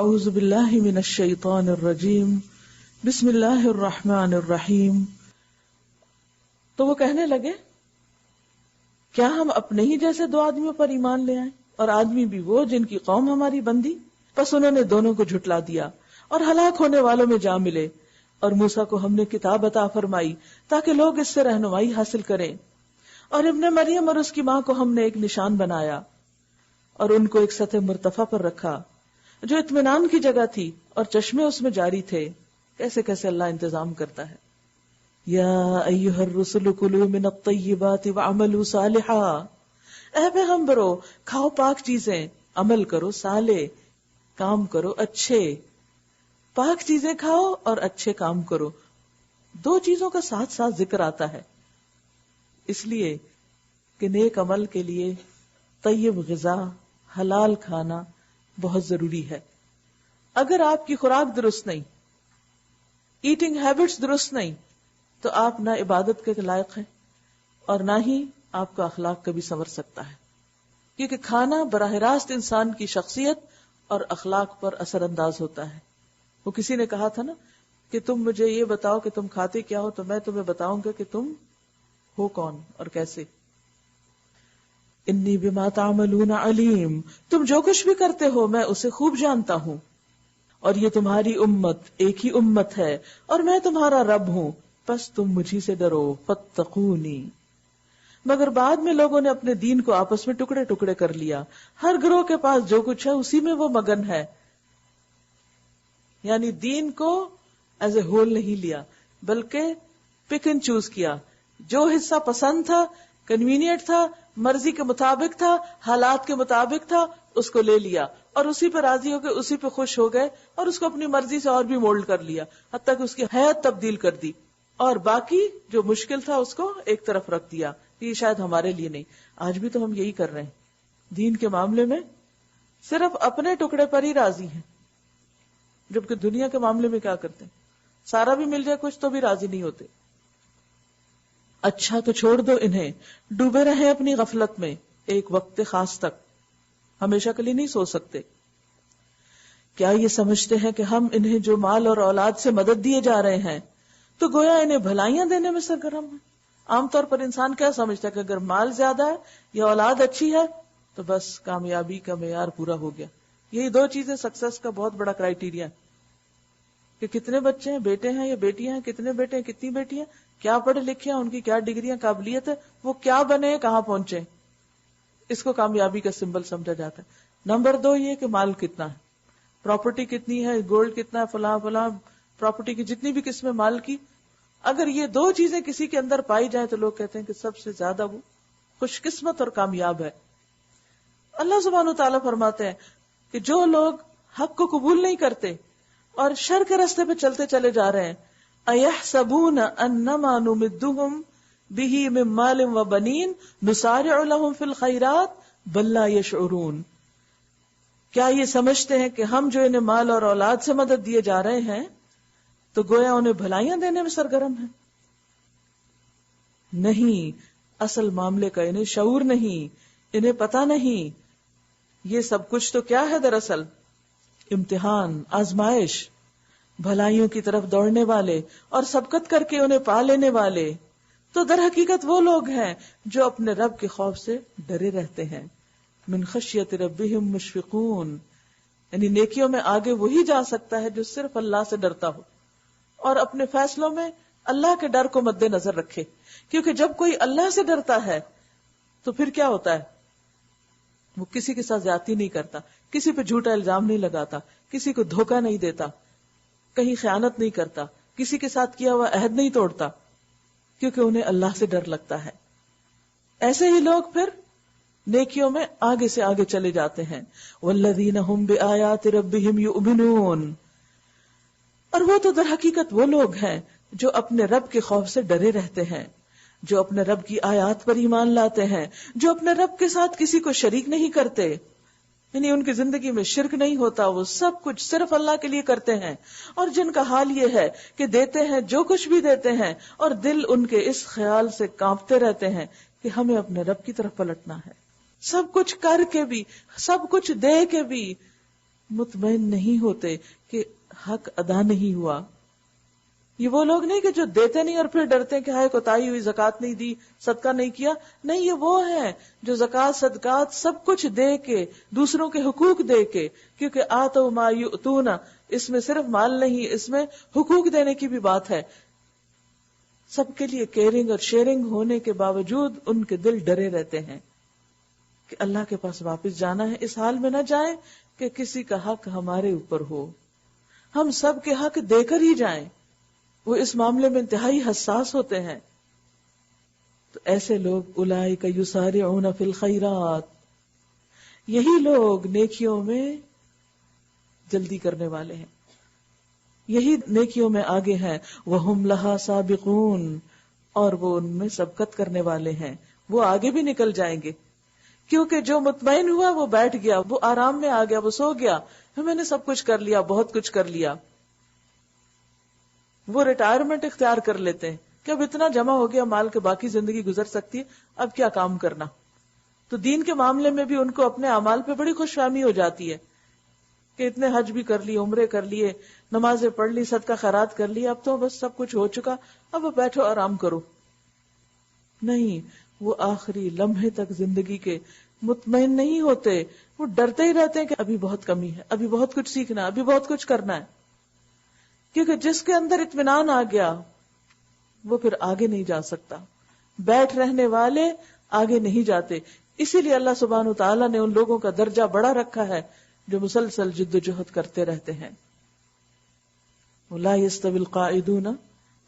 اعوذ باللہ من الشیطان الرجیم بسم اللہ الرحمن الرحیم۔ تو وہ کہنے لگے کیا ہم اپنے ہی جیسے دو آدمیوں پر ایمان لے آئیں اور آدمی بھی وہ جن کی قوم ہماری بندی؟ پس انہوں نے دونوں کو جھٹلا دیا اور ہلاک ہونے والوں میں جا ملے، اور موسیٰ کو ہم نے کتاب عطا فرمائی تاکہ لوگ اس سے رہنمائی حاصل کریں، اور ابن مریم اور اس کی ماں کو ہم نے ایک نشان بنایا اور ان کو ایک سطح مرتفع پر رکھا جو اطمینان کی جگہ تھی، اور چشمے اس میں جاری تھے۔ کیسے کیسے اللہ انتظام کرتا ہے۔ یا ایھا الرسل کلوا من الطیبات واعملوا صالحا، اے پیغمبرو کھاؤ پاک چیزیں، عمل کرو صالح، کام کرو اچھے۔ پاک چیزیں کھاؤ اور اچھے کام کرو، دو چیزوں کا ساتھ ساتھ ذکر آتا ہے، اس لیے کہ نیک عمل کے لیے طیب غذا، حلال کھانا بہت ضروری ہے۔ اگر آپ کی خوراک درست نہیں، ایٹنگ ہیبٹس درست نہیں، تو آپ نہ عبادت کے لائق ہیں اور نہ ہی آپ کا اخلاق کبھی سنور سکتا ہے، کیونکہ کھانا براہ راست انسان کی شخصیت اور اخلاق پر اثر انداز ہوتا ہے۔ وہ کسی نے کہا تھا نا کہ تم مجھے یہ بتاؤ کہ تم کھاتے کیا ہو تو میں تمہیں بتاؤں گا کہ تم ہو کون اور کیسے۔ انی بما تعملون علیم، تم جو کچھ بھی کرتے ہو میں اسے خوب جانتا ہوں، اور یہ تمہاری امت ایک ہی امت ہے اور میں تمہارا رب ہوں، پس تم مجھی سے ڈرو، فاتقونی۔ مگر بعد میں لوگوں نے اپنے دین کو آپس میں ٹکڑے ٹکڑے کر لیا، ہر گروہ کے پاس جو کچھ ہے اسی میں وہ مگن ہے، یعنی دین کو ایز اے ہول نہیں لیا بلکہ پک اینڈ چوز کیا، جو حصہ پسند تھا، کنوینئنٹ تھا، مرضی کے مطابق تھا، حالات کے مطابق تھا، اس کو لے لیا اور اسی پہ راضی ہو گئے، اسی پہ خوش ہو گئے اور اس کو اپنی مرضی سے اور بھی مولڈ کر لیا، حتیٰ کہ اس کی حیت تبدیل کر دی، اور باقی جو مشکل تھا اس کو ایک طرف رکھ دیا، یہ شاید ہمارے لیے نہیں۔ آج بھی تو ہم یہی کر رہے ہیں، دین کے معاملے میں صرف اپنے ٹکڑے پر ہی راضی ہیں، جبکہ دنیا کے معاملے میں کیا کرتے ہیں، سارا بھی مل جائے کچھ تو بھی راضی نہیں ہوتے۔ اچھا تو چھوڑ دو انہیں، ڈوبے رہیں اپنی غفلت میں ایک وقت خاص تک، ہمیشہ کے لیے نہیں سو سکتے۔ کیا یہ سمجھتے ہیں کہ ہم انہیں جو مال اور اولاد سے مدد دیے جا رہے ہیں تو گویا انہیں بھلائیاں دینے میں سرگرم ہیں؟ عام طور پر انسان کیا سمجھتا ہے کہ اگر مال زیادہ ہے یا اولاد اچھی ہے تو بس کامیابی کا معیار پورا ہو گیا۔ یہی دو چیزیں سکسیس کا بہت بڑا کرائیٹیریا ہے کہ کتنے بچے ہیں، بیٹے ہیں یا بیٹیاں ہیں، کتنے بیٹے ہیں کتنی بیٹیاں، کیا پڑھے لکھے ہیں، ان کی کیا ڈگریاں، قابلیت ہے، وہ کیا بنے، کہاں پہنچے، اس کو کامیابی کا سمبل سمجھا جاتا ہے۔ نمبر دو یہ کہ مال کتنا ہے، پراپرٹی کتنی ہے، گولڈ کتنا ہے، فلاں فلاں پراپرٹی کی جتنی بھی قسمیں مال کی، اگر یہ دو چیزیں کسی کے اندر پائی جائیں تو لوگ کہتے ہیں کہ سب سے زیادہ وہ خوش قسمت اور کامیاب ہے۔ اللہ سبحانہ وتعالیٰ فرماتے ہیں کہ جو لوگ حق کو قبول نہیں کرتے اور شر کے راستے پہ چلتے چلے جا رہے ہیں، اَيَحْسَبُونَ أَنَّمَا نُمِدُّهُمْ بِهِ مِن مَّالٍ وَبَنِينَ نُسَارِعُ لَهُمْ فِي الْخَيْرَاتِ بَل لَّا يَشْعُرُونَ، کیا یہ سمجھتے ہیں کہ ہم جو انہیں مال اور اولاد سے مدد دیے جا رہے ہیں تو گویا انہیں بھلائیاں دینے میں سرگرم ہیں؟ نہیں، اصل معاملے کا انہیں شعور نہیں، انہیں پتہ نہیں۔ یہ سب کچھ تو کیا ہے دراصل؟ امتحان، آزمائش، بھلائیوں کی طرف دوڑنے والے اور سبقت کر کے انہیں پا لینے والے تو در حقیقت وہ لوگ ہیں جو اپنے رب کے خوف سے ڈرے رہتے ہیں۔ من خشیت ربہم مشفقون، یعنی نیکیوں میں آگے وہی جا سکتا ہے جو صرف اللہ سے ڈرتا ہو اور اپنے فیصلوں میں اللہ کے ڈر کو مد نظر رکھے، کیونکہ جب کوئی اللہ سے ڈرتا ہے تو پھر کیا ہوتا ہے، وہ کسی کے ساتھ زیادتی نہیں کرتا، کسی پہ جھوٹا الزام نہیں لگاتا، کسی کو دھوکہ نہیں دیتا، کہیں خیانت نہیں کرتا، کسی کے ساتھ کیا ہوا عہد نہیں توڑتا، کیونکہ انہیں اللہ سے ڈر لگتا ہے۔ ایسے ہی لوگ پھر نیکیوں میں آگے سے آگے چلے جاتے ہیں۔ والذین ھم بآیات ربہم یؤمنون، اور وہ تو در حقیقت وہ لوگ ہیں جو اپنے رب کے خوف سے ڈرے رہتے ہیں، جو اپنے رب کی آیات پر ایمان لاتے ہیں، جو اپنے رب کے ساتھ کسی کو شریک نہیں کرتے، یعنی ان کی زندگی میں شرک نہیں ہوتا، وہ سب کچھ صرف اللہ کے لیے کرتے ہیں، اور جن کا حال یہ ہے کہ دیتے ہیں جو کچھ بھی دیتے ہیں اور دل ان کے اس خیال سے کانپتے رہتے ہیں کہ ہمیں اپنے رب کی طرف پلٹنا ہے، سب کچھ کر کے بھی، سب کچھ دے کے بھی مطمئن نہیں ہوتے کہ حق ادا نہیں ہوا. یہ وہ لوگ نہیں کہ جو دیتے نہیں اور پھر ڈرتے ہیں کہ ہائے کوتاہی ہوئی، زکات نہیں دی، صدقہ نہیں کیا. نہیں، یہ وہ ہیں جو زکات صدقات سب کچھ دے کے، دوسروں کے حقوق دے کے، کیونکہ آتوا ما یؤتون، اس میں صرف مال نہیں، اس میں حقوق دینے کی بھی بات ہے. سب کے لیے کیئرنگ اور شیئرنگ ہونے کے باوجود ان کے دل ڈرے رہتے ہیں کہ اللہ کے پاس واپس جانا ہے. اس حال میں نہ جائیں کہ کسی کا حق ہمارے اوپر ہو، ہم سب کے حق دے کر ہی جائیں. وہ اس معاملے میں انتہائی حساس ہوتے ہیں. تو ایسے لوگ اولئک یسارعون فی الخیرات، یہی لوگ نیکیوں میں جلدی کرنے والے ہیں، یہی نیکیوں میں آگے ہیں. وہم لہا سابقون، اور وہ ان میں سبقت کرنے والے ہیں، وہ آگے بھی نکل جائیں گے. کیونکہ جو مطمئن ہوا وہ بیٹھ گیا، وہ آرام میں آ گیا، وہ سو گیا، میں نے سب کچھ کر لیا، بہت کچھ کر لیا. وہ ریٹائرمنٹ اختیار کر لیتے ہیں کہ اب اتنا جمع ہو گیا مال کے باقی زندگی گزر سکتی ہے، اب کیا کام کرنا. تو دین کے معاملے میں بھی ان کو اپنے اعمال پہ بڑی خوش فہمی ہو جاتی ہے کہ اتنے حج بھی کر لیے، عمرے کر لیے، نمازیں پڑھ لی، صدقہ خیرات کر لی، اب تو بس سب کچھ ہو چکا، اب بیٹھو آرام کرو. نہیں، وہ آخری لمحے تک زندگی کے مطمئن نہیں ہوتے، وہ ڈرتے ہی رہتے ہیں کہ ابھی بہت کمی ہے، ابھی بہت کچھ سیکھنا ہے، ابھی بہت کچھ کرنا ہے. کیونکہ جس کے اندر اطمینان آ گیا وہ پھر آگے نہیں جا سکتا. بیٹھ رہنے والے آگے نہیں جاتے. اسی لیے اللہ سبحانہ وتعالیٰ نے ان لوگوں کا درجہ بڑا رکھا ہے جو مسلسل جد و جہد کرتے رہتے ہیں. لا يستوي القاعدون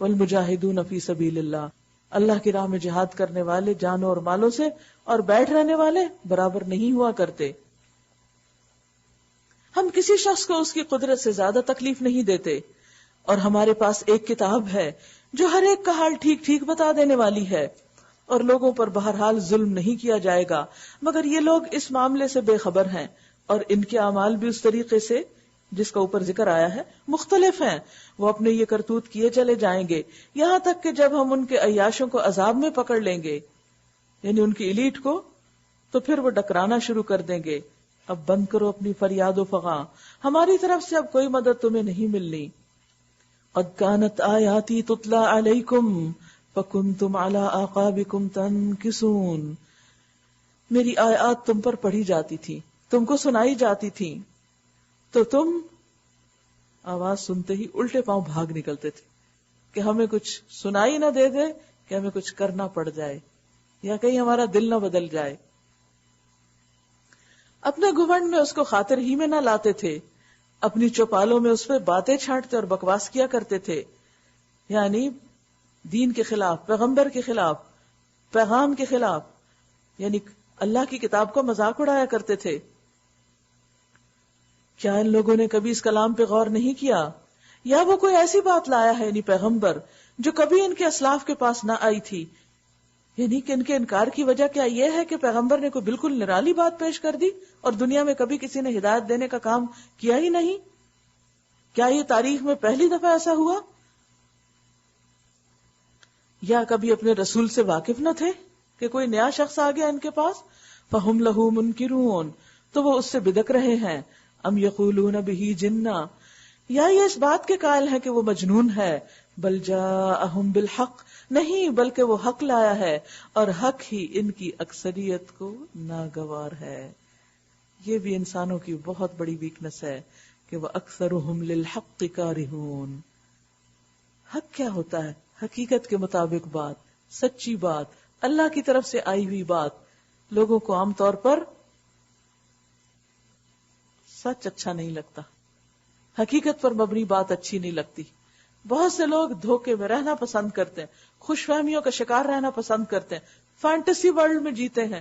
والمجاہدون فی سبیل اللہ، اللہ کی راہ میں جہاد کرنے والے جانوں اور مالوں سے اور بیٹھ رہنے والے برابر نہیں ہوا کرتے. ہم کسی شخص کو اس کی قدرت سے زیادہ تکلیف نہیں دیتے، اور ہمارے پاس ایک کتاب ہے جو ہر ایک کا حال ٹھیک ٹھیک بتا دینے والی ہے، اور لوگوں پر بہرحال ظلم نہیں کیا جائے گا. مگر یہ لوگ اس معاملے سے بے خبر ہیں، اور ان کے اعمال بھی اس طریقے سے جس کا اوپر ذکر آیا ہے مختلف ہیں. وہ اپنے یہ کرتوت کیے چلے جائیں گے یہاں تک کہ جب ہم ان کے عیاشوں کو عذاب میں پکڑ لیں گے، یعنی ان کی ایلیٹ کو، تو پھر وہ ڈکرانا شروع کر دیں گے. اب بند کرو اپنی فریاد و فغاں، ہماری طرف سے اب کوئی مدد تمہیں نہیں ملنی. قد كانت آیاتی تتلی علیکم فکنتم علی اعقابکم تنکسون، میری آیات تم پر پڑھی جاتی تھی، تم کو سنائی جاتی تھی، تو تم آواز سنتے ہی الٹے پاؤں بھاگ نکلتے تھے کہ ہمیں کچھ سنائی نہ دے دے، کہ ہمیں کچھ کرنا پڑ جائے، یا کہیں ہمارا دل نہ بدل جائے. اپنے گھمنڈ میں اس کو خاطر ہی میں نہ لاتے تھے، اپنی چوپالوں میں اس پہ باتیں چھانٹتے اور بکواس کیا کرتے تھے، یعنی دین کے خلاف، پیغمبر کے خلاف، پیغام کے خلاف، یعنی اللہ کی کتاب کا مذاق اڑایا کرتے تھے. کیا ان لوگوں نے کبھی اس کلام پہ غور نہیں کیا؟ یا وہ کوئی ایسی بات لایا ہے، یعنی پیغمبر، جو کبھی ان کے اسلاف کے پاس نہ آئی تھی؟ یعنی کہ ان کے انکار کی وجہ کیا یہ ہے کہ پیغمبر نے کوئی بالکل نرالی بات پیش کر دی اور دنیا میں کبھی کسی نے ہدایت دینے کا کام کیا ہی نہیں؟ کیا یہ تاریخ میں پہلی دفعہ ایسا ہوا؟ یا کبھی اپنے رسول سے واقف نہ تھے کہ کوئی نیا شخص آ گیا ان کے پاس؟ فہم لہو منکرون، تو وہ اس سے بدک رہے ہیں. ام یقولون بہ جنہ، یا یہ اس بات کے قائل ہے کہ وہ مجنون ہے. بل جاءہم بالحق، نہیں بلکہ وہ حق لایا ہے، اور حق ہی ان کی اکثریت کو ناگوار ہے. یہ بھی انسانوں کی بہت بڑی ویکنس ہے کہ وہ اکثرہم للحق کارہون. حق کیا ہوتا ہے؟ حقیقت کے مطابق بات، سچی بات، اللہ کی طرف سے آئی ہوئی بات. لوگوں کو عام طور پر سچ اچھا نہیں لگتا، حقیقت پر مبنی بات اچھی نہیں لگتی. بہت سے لوگ دھوکے میں رہنا پسند کرتے ہیں، خوش فہمیوں کا شکار رہنا پسند کرتے ہیں، فینٹیسی ورلڈ میں جیتے ہیں،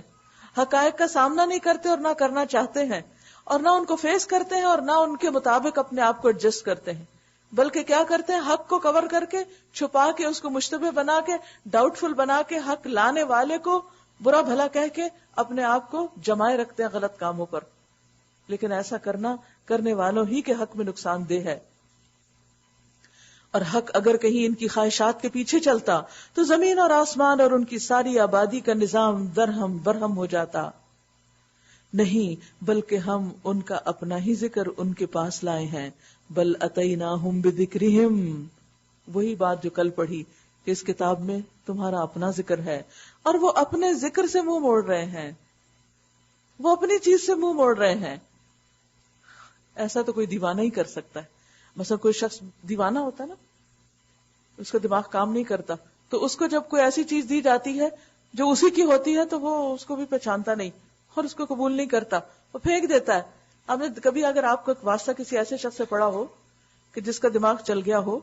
حقائق کا سامنا نہیں کرتے اور نہ کرنا چاہتے ہیں، اور نہ ان کو فیس کرتے ہیں اور نہ ان کے مطابق اپنے آپ کو ایڈجسٹ کرتے ہیں، بلکہ کیا کرتے ہیں، حق کو کور کر کے، چھپا کے، اس کو مشتبہ بنا کے، ڈاؤٹ فل بنا کے، حق لانے والے کو برا بھلا کہہ کے اپنے آپ کو جمائے رکھتے ہیں غلط کاموں پر. لیکن ایسا کرنے والوں ہی کے حق میں نقصان دہ ہے. اور حق اگر کہیں ان کی خواہشات کے پیچھے چلتا تو زمین اور آسمان اور ان کی ساری آبادی کا نظام درہم برہم ہو جاتا. نہیں بلکہ ہم ان کا اپنا ہی ذکر ان کے پاس لائے ہیں. بل اتیناہم بذکرہم، وہی بات جو کل پڑھی کہ اس کتاب میں تمہارا اپنا ذکر ہے، اور وہ اپنے ذکر سے منہ موڑ رہے ہیں، وہ اپنی چیز سے منہ موڑ رہے ہیں. ایسا تو کوئی دیوانہ ہی کر سکتا ہے. مثلا کوئی شخص دیوانہ ہوتا ہے نا، اس کا دماغ کام نہیں کرتا، تو اس کو جب کوئی ایسی چیز دی جاتی ہے جو اسی کی ہوتی ہے تو وہ اس کو بھی پہچانتا نہیں اور اس کو قبول نہیں کرتا، وہ پھینک دیتا ہے. آپ نے کبھی اگر آپ کا واسطہ کسی ایسے شخص سے پڑا ہو کہ جس کا دماغ چل گیا ہو،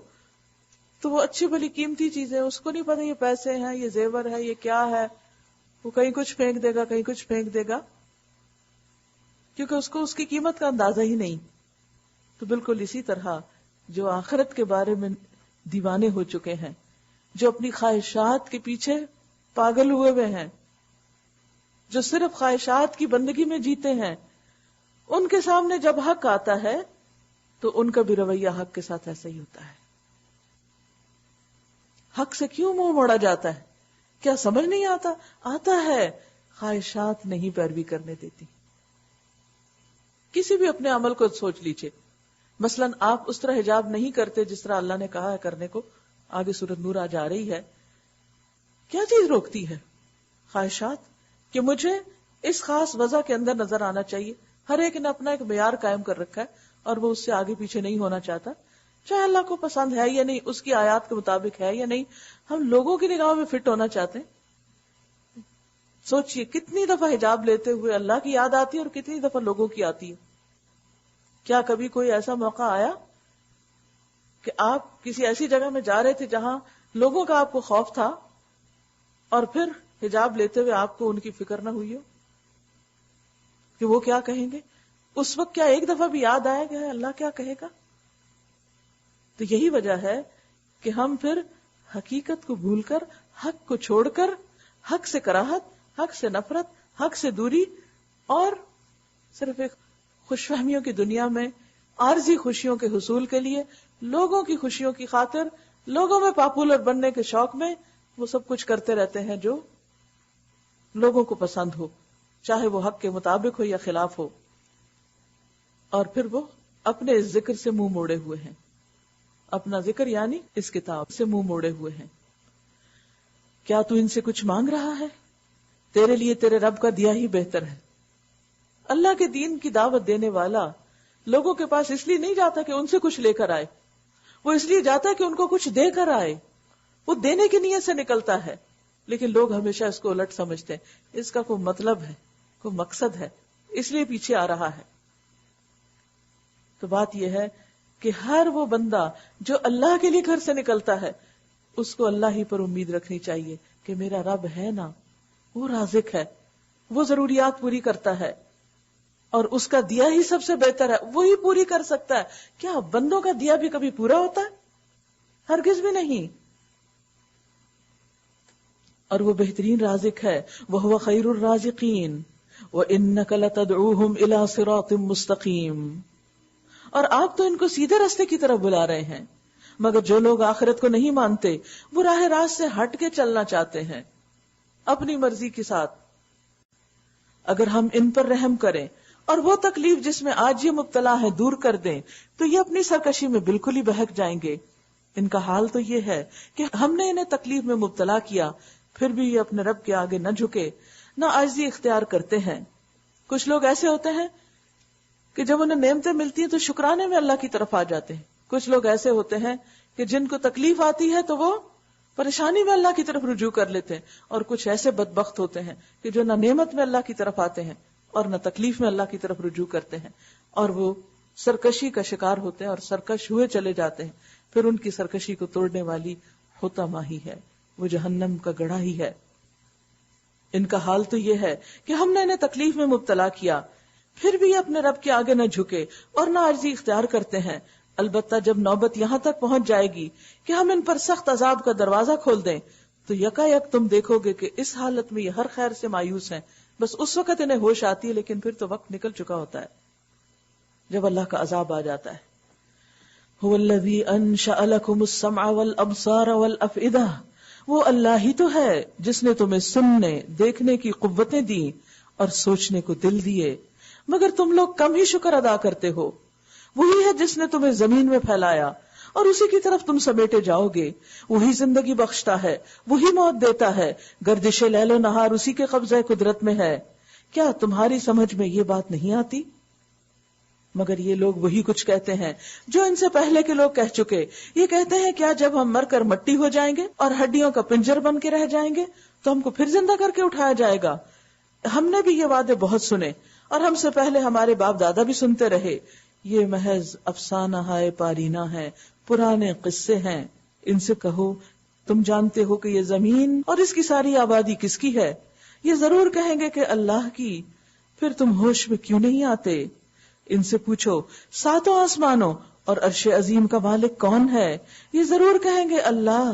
تو وہ اچھی بھلی قیمتی چیزیں، اس کو نہیں پتا یہ پیسے ہیں، یہ زیور ہے، یہ کیا ہے، وہ کہیں کچھ پھینک دے گا، کہیں کچھ پھینک دے گا، کیونکہ اس کو اس کی قیمت کا اندازہ ہی نہیں. تو بالکل اسی طرح جو آخرت کے بارے میں دیوانے ہو چکے ہیں، جو اپنی خواہشات کے پیچھے پاگل ہوئے ہیں، جو صرف خواہشات کی بندگی میں جیتے ہیں، ان کے سامنے جب حق آتا ہے تو ان کا بھی رویہ حق کے ساتھ ایسا ہی ہوتا ہے. حق سے کیوں منہ موڑا جاتا ہے؟ کیا سمجھ نہیں آتا؟ آتا ہے، خواہشات نہیں پیروی کرنے دیتی. کسی بھی اپنے عمل کو سوچ لیجئے. مثلا آپ اس طرح حجاب نہیں کرتے جس طرح اللہ نے کہا ہے کرنے کو، آگے سورۃ نور آج آ رہی ہے. کیا چیز روکتی ہے؟ خواہشات، کہ مجھے اس خاص وضع کے اندر نظر آنا چاہیے. ہر ایک نے اپنا ایک معیار قائم کر رکھا ہے اور وہ اس سے آگے پیچھے نہیں ہونا چاہتا، چاہے اللہ کو پسند ہے یا نہیں، اس کی آیات کے مطابق ہے یا نہیں. ہم لوگوں کی نگاہوں میں فٹ ہونا چاہتے ہیں. سوچئے کتنی دفعہ حجاب لیتے ہوئے اللہ کی یاد آتی ہے اور کتنی دفعہ لوگوں کی آتی ہے. کیا کبھی کوئی ایسا موقع آیا کہ آپ کسی ایسی جگہ میں جا رہے تھے جہاں لوگوں کا آپ کو خوف تھا اور پھر حجاب لیتے ہوئے آپ کو ان کی فکر نہ ہوئی ہو کہ وہ کیا کہیں گے؟ اس وقت کیا ایک دفعہ بھی یاد آیا کہ اللہ کیا کہے گا؟ تو یہی وجہ ہے کہ ہم پھر حقیقت کو بھول کر، حق کو چھوڑ کر، حق سے کراہت، حق سے نفرت، حق سے دوری، اور صرف ایک خوش فہمیوں کی دنیا میں عارضی خوشیوں کے حصول کے لیے، لوگوں کی خوشیوں کی خاطر، لوگوں میں پاپولر بننے کے شوق میں وہ سب کچھ کرتے رہتے ہیں جو لوگوں کو پسند ہو، چاہے وہ حق کے مطابق ہو یا خلاف ہو. اور پھر وہ اپنے اس ذکر سے منہ موڑے ہوئے ہیں. اپنا ذکر یعنی اس کتاب سے منہ موڑے ہوئے ہیں. کیا تو ان سے کچھ مانگ رہا ہے؟ تیرے لیے تیرے رب کا دیا ہی بہتر ہے. اللہ کے دین کی دعوت دینے والا لوگوں کے پاس اس لیے نہیں جاتا کہ ان سے کچھ لے کر آئے، وہ اس لیے جاتا ہے کہ ان کو کچھ دے کر آئے. وہ دینے کی نیت سے نکلتا ہے، لیکن لوگ ہمیشہ اس کو الٹ سمجھتے ہیں، اس کا کوئی مطلب ہے، کوئی مقصد ہے، اس لیے پیچھے آ رہا ہے. تو بات یہ ہے کہ ہر وہ بندہ جو اللہ کے لیے گھر سے نکلتا ہے، اس کو اللہ ہی پر امید رکھنی چاہیے کہ میرا رب ہے نا، وہ رازق ہے، وہ ضروریات پوری کرتا ہے، اور اس کا دیا ہی سب سے بہتر ہے، وہی پوری کر سکتا ہے. کیا بندوں کا دیا بھی کبھی پورا ہوتا ہے؟ ہرگز بھی نہیں. اور وہ بہترین رازق ہے. وَهُوَ خَيْرُ الرَّازِقِينَ وَإِنَّكَ لَتَدْعُوهُمْ إِلَىٰ صِرَاطٍ مُسْتَقِيمٍ. اور آپ تو ان کو سیدھے راستے کی طرف بلا رہے ہیں، مگر جو لوگ آخرت کو نہیں مانتے وہ راہ راست سے ہٹ کے چلنا چاہتے ہیں اپنی مرضی کے ساتھ. اگر ہم ان پر رحم کریں اور وہ تکلیف جس میں آج یہ مبتلا ہے دور کر دیں تو یہ اپنی سرکشی میں بالکل ہی بہک جائیں گے. ان کا حال تو یہ ہے کہ ہم نے انہیں تکلیف میں مبتلا کیا، پھر بھی یہ اپنے رب کے آگے نہ جھکے، نہ عاجزی اختیار کرتے ہیں. کچھ لوگ ایسے ہوتے ہیں کہ جب انہیں نعمتیں ملتی ہیں تو شکرانے میں اللہ کی طرف آ جاتے ہیں. کچھ لوگ ایسے ہوتے ہیں کہ جن کو تکلیف آتی ہے تو وہ پریشانی میں اللہ کی طرف رجوع کر لیتے ہیں، اور کچھ ایسے بدبخت ہوتے ہیں کہ جو نہ نعمت میں اللہ کی طرف آتے ہیں اور نہ تکلیف میں اللہ کی طرف رجوع کرتے ہیں، اور وہ سرکشی کا شکار ہوتے ہیں اور سرکش ہوئے چلے جاتے ہیں. پھر ان کی سرکشی کو توڑنے والی حطمہ ہی ہے، وہ جہنم کا گڑھا ہی ہے. ان کا حال تو یہ ہے کہ ہم نے انہیں تکلیف میں مبتلا کیا، پھر بھی اپنے رب کے آگے نہ جھکے اور نہ عاجزی اختیار کرتے ہیں. البتہ جب نوبت یہاں تک پہنچ جائے گی کہ ہم ان پر سخت عذاب کا دروازہ کھول دیں تو یکا یک تم دیکھو گے کہ اس حالت میں یہ ہر خیر سے مایوس ہیں. بس اس وقت انہیں ہوش آتی ہے، لیکن پھر تو وقت نکل چکا ہوتا ہے جب اللہ کا عذاب آ جاتا ہے. هو الذی انشأ لکم السمع والابصار والافئدہ. وہ اللہ ہی تو ہے جس نے تمہیں سننے دیکھنے کی قوتیں دی اور سوچنے کو دل دیے، مگر تم لوگ کم ہی شکر ادا کرتے ہو۔ وہی ہے جس نے تمہیں زمین میں پھیلایا اور اسی کی طرف تم سمیٹے جاؤ گے، وہی زندگی بخشتا ہے، وہی موت دیتا ہے، گردش لیل و نہار اسی کے قبضہ قدرت میں ہے۔ کیا تمہاری سمجھ میں یہ بات نہیں آتی؟ مگر یہ لوگ وہی کچھ کہتے ہیں جو ان سے پہلے کے لوگ کہہ چکے۔ یہ کہتے ہیں کیا جب ہم مر کر مٹی ہو جائیں گے اور ہڈیوں کا پنجر بن کے رہ جائیں گے تو ہم کو پھر زندہ کر کے اٹھایا جائے گا؟ ہم نے بھی یہ وعدے بہت سنے اور ہم سے پہلے ہمارے باپ دادا بھی سنتے رہے، یہ محض افسانہ ہائے پارینہ ہے، پرانے قصے ہیں۔ ان سے کہو تم جانتے ہو کہ یہ زمین اور اس کی ساری آبادی کس کی ہے؟ یہ ضرور کہیں گے کہ اللہ کی، پھر تم ہوش میں کیوں نہیں آتے؟ ان سے پوچھو ساتوں آسمانوں اور عرش عظیم کا مالک کون ہے؟ یہ ضرور کہیں گے اللہ۔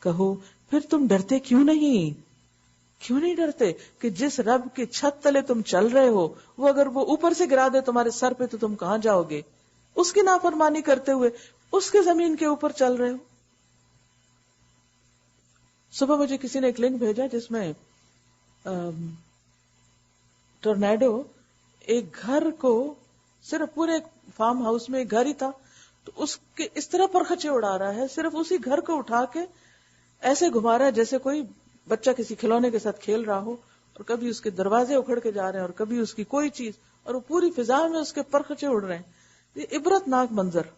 کہو پھر تم ڈرتے کیوں نہیں ڈرتے کہ جس رب کے چھت تلے تم چل رہے ہو، وہ اگر وہ اوپر سے گرا دے تمہارے سر پہ تو تم کہاں جاؤ گے؟ اس کی نافرمانی کرتے ہوئے اس کے زمین کے اوپر چل رہے ہو۔ صبح مجھے کسی نے ایک لنک بھیجا جس میں ٹورنیڈو ایک گھر کو، صرف پورے فارم ہاؤس میں ایک گھر ہی تھا، تو اس کے اس طرح پرخچے اڑا رہا ہے، صرف اسی گھر کو اٹھا کے ایسے گھما رہا ہے جیسے کوئی بچہ کسی کھلونے کے ساتھ کھیل رہا ہو، اور کبھی اس کے دروازے اکھڑ کے جا رہے ہیں اور کبھی اس کی کوئی چیز، اور وہ پوری فضا میں اس کے پرخچے اڑ رہے ہیں۔ یہ عبرت ناک منظر۔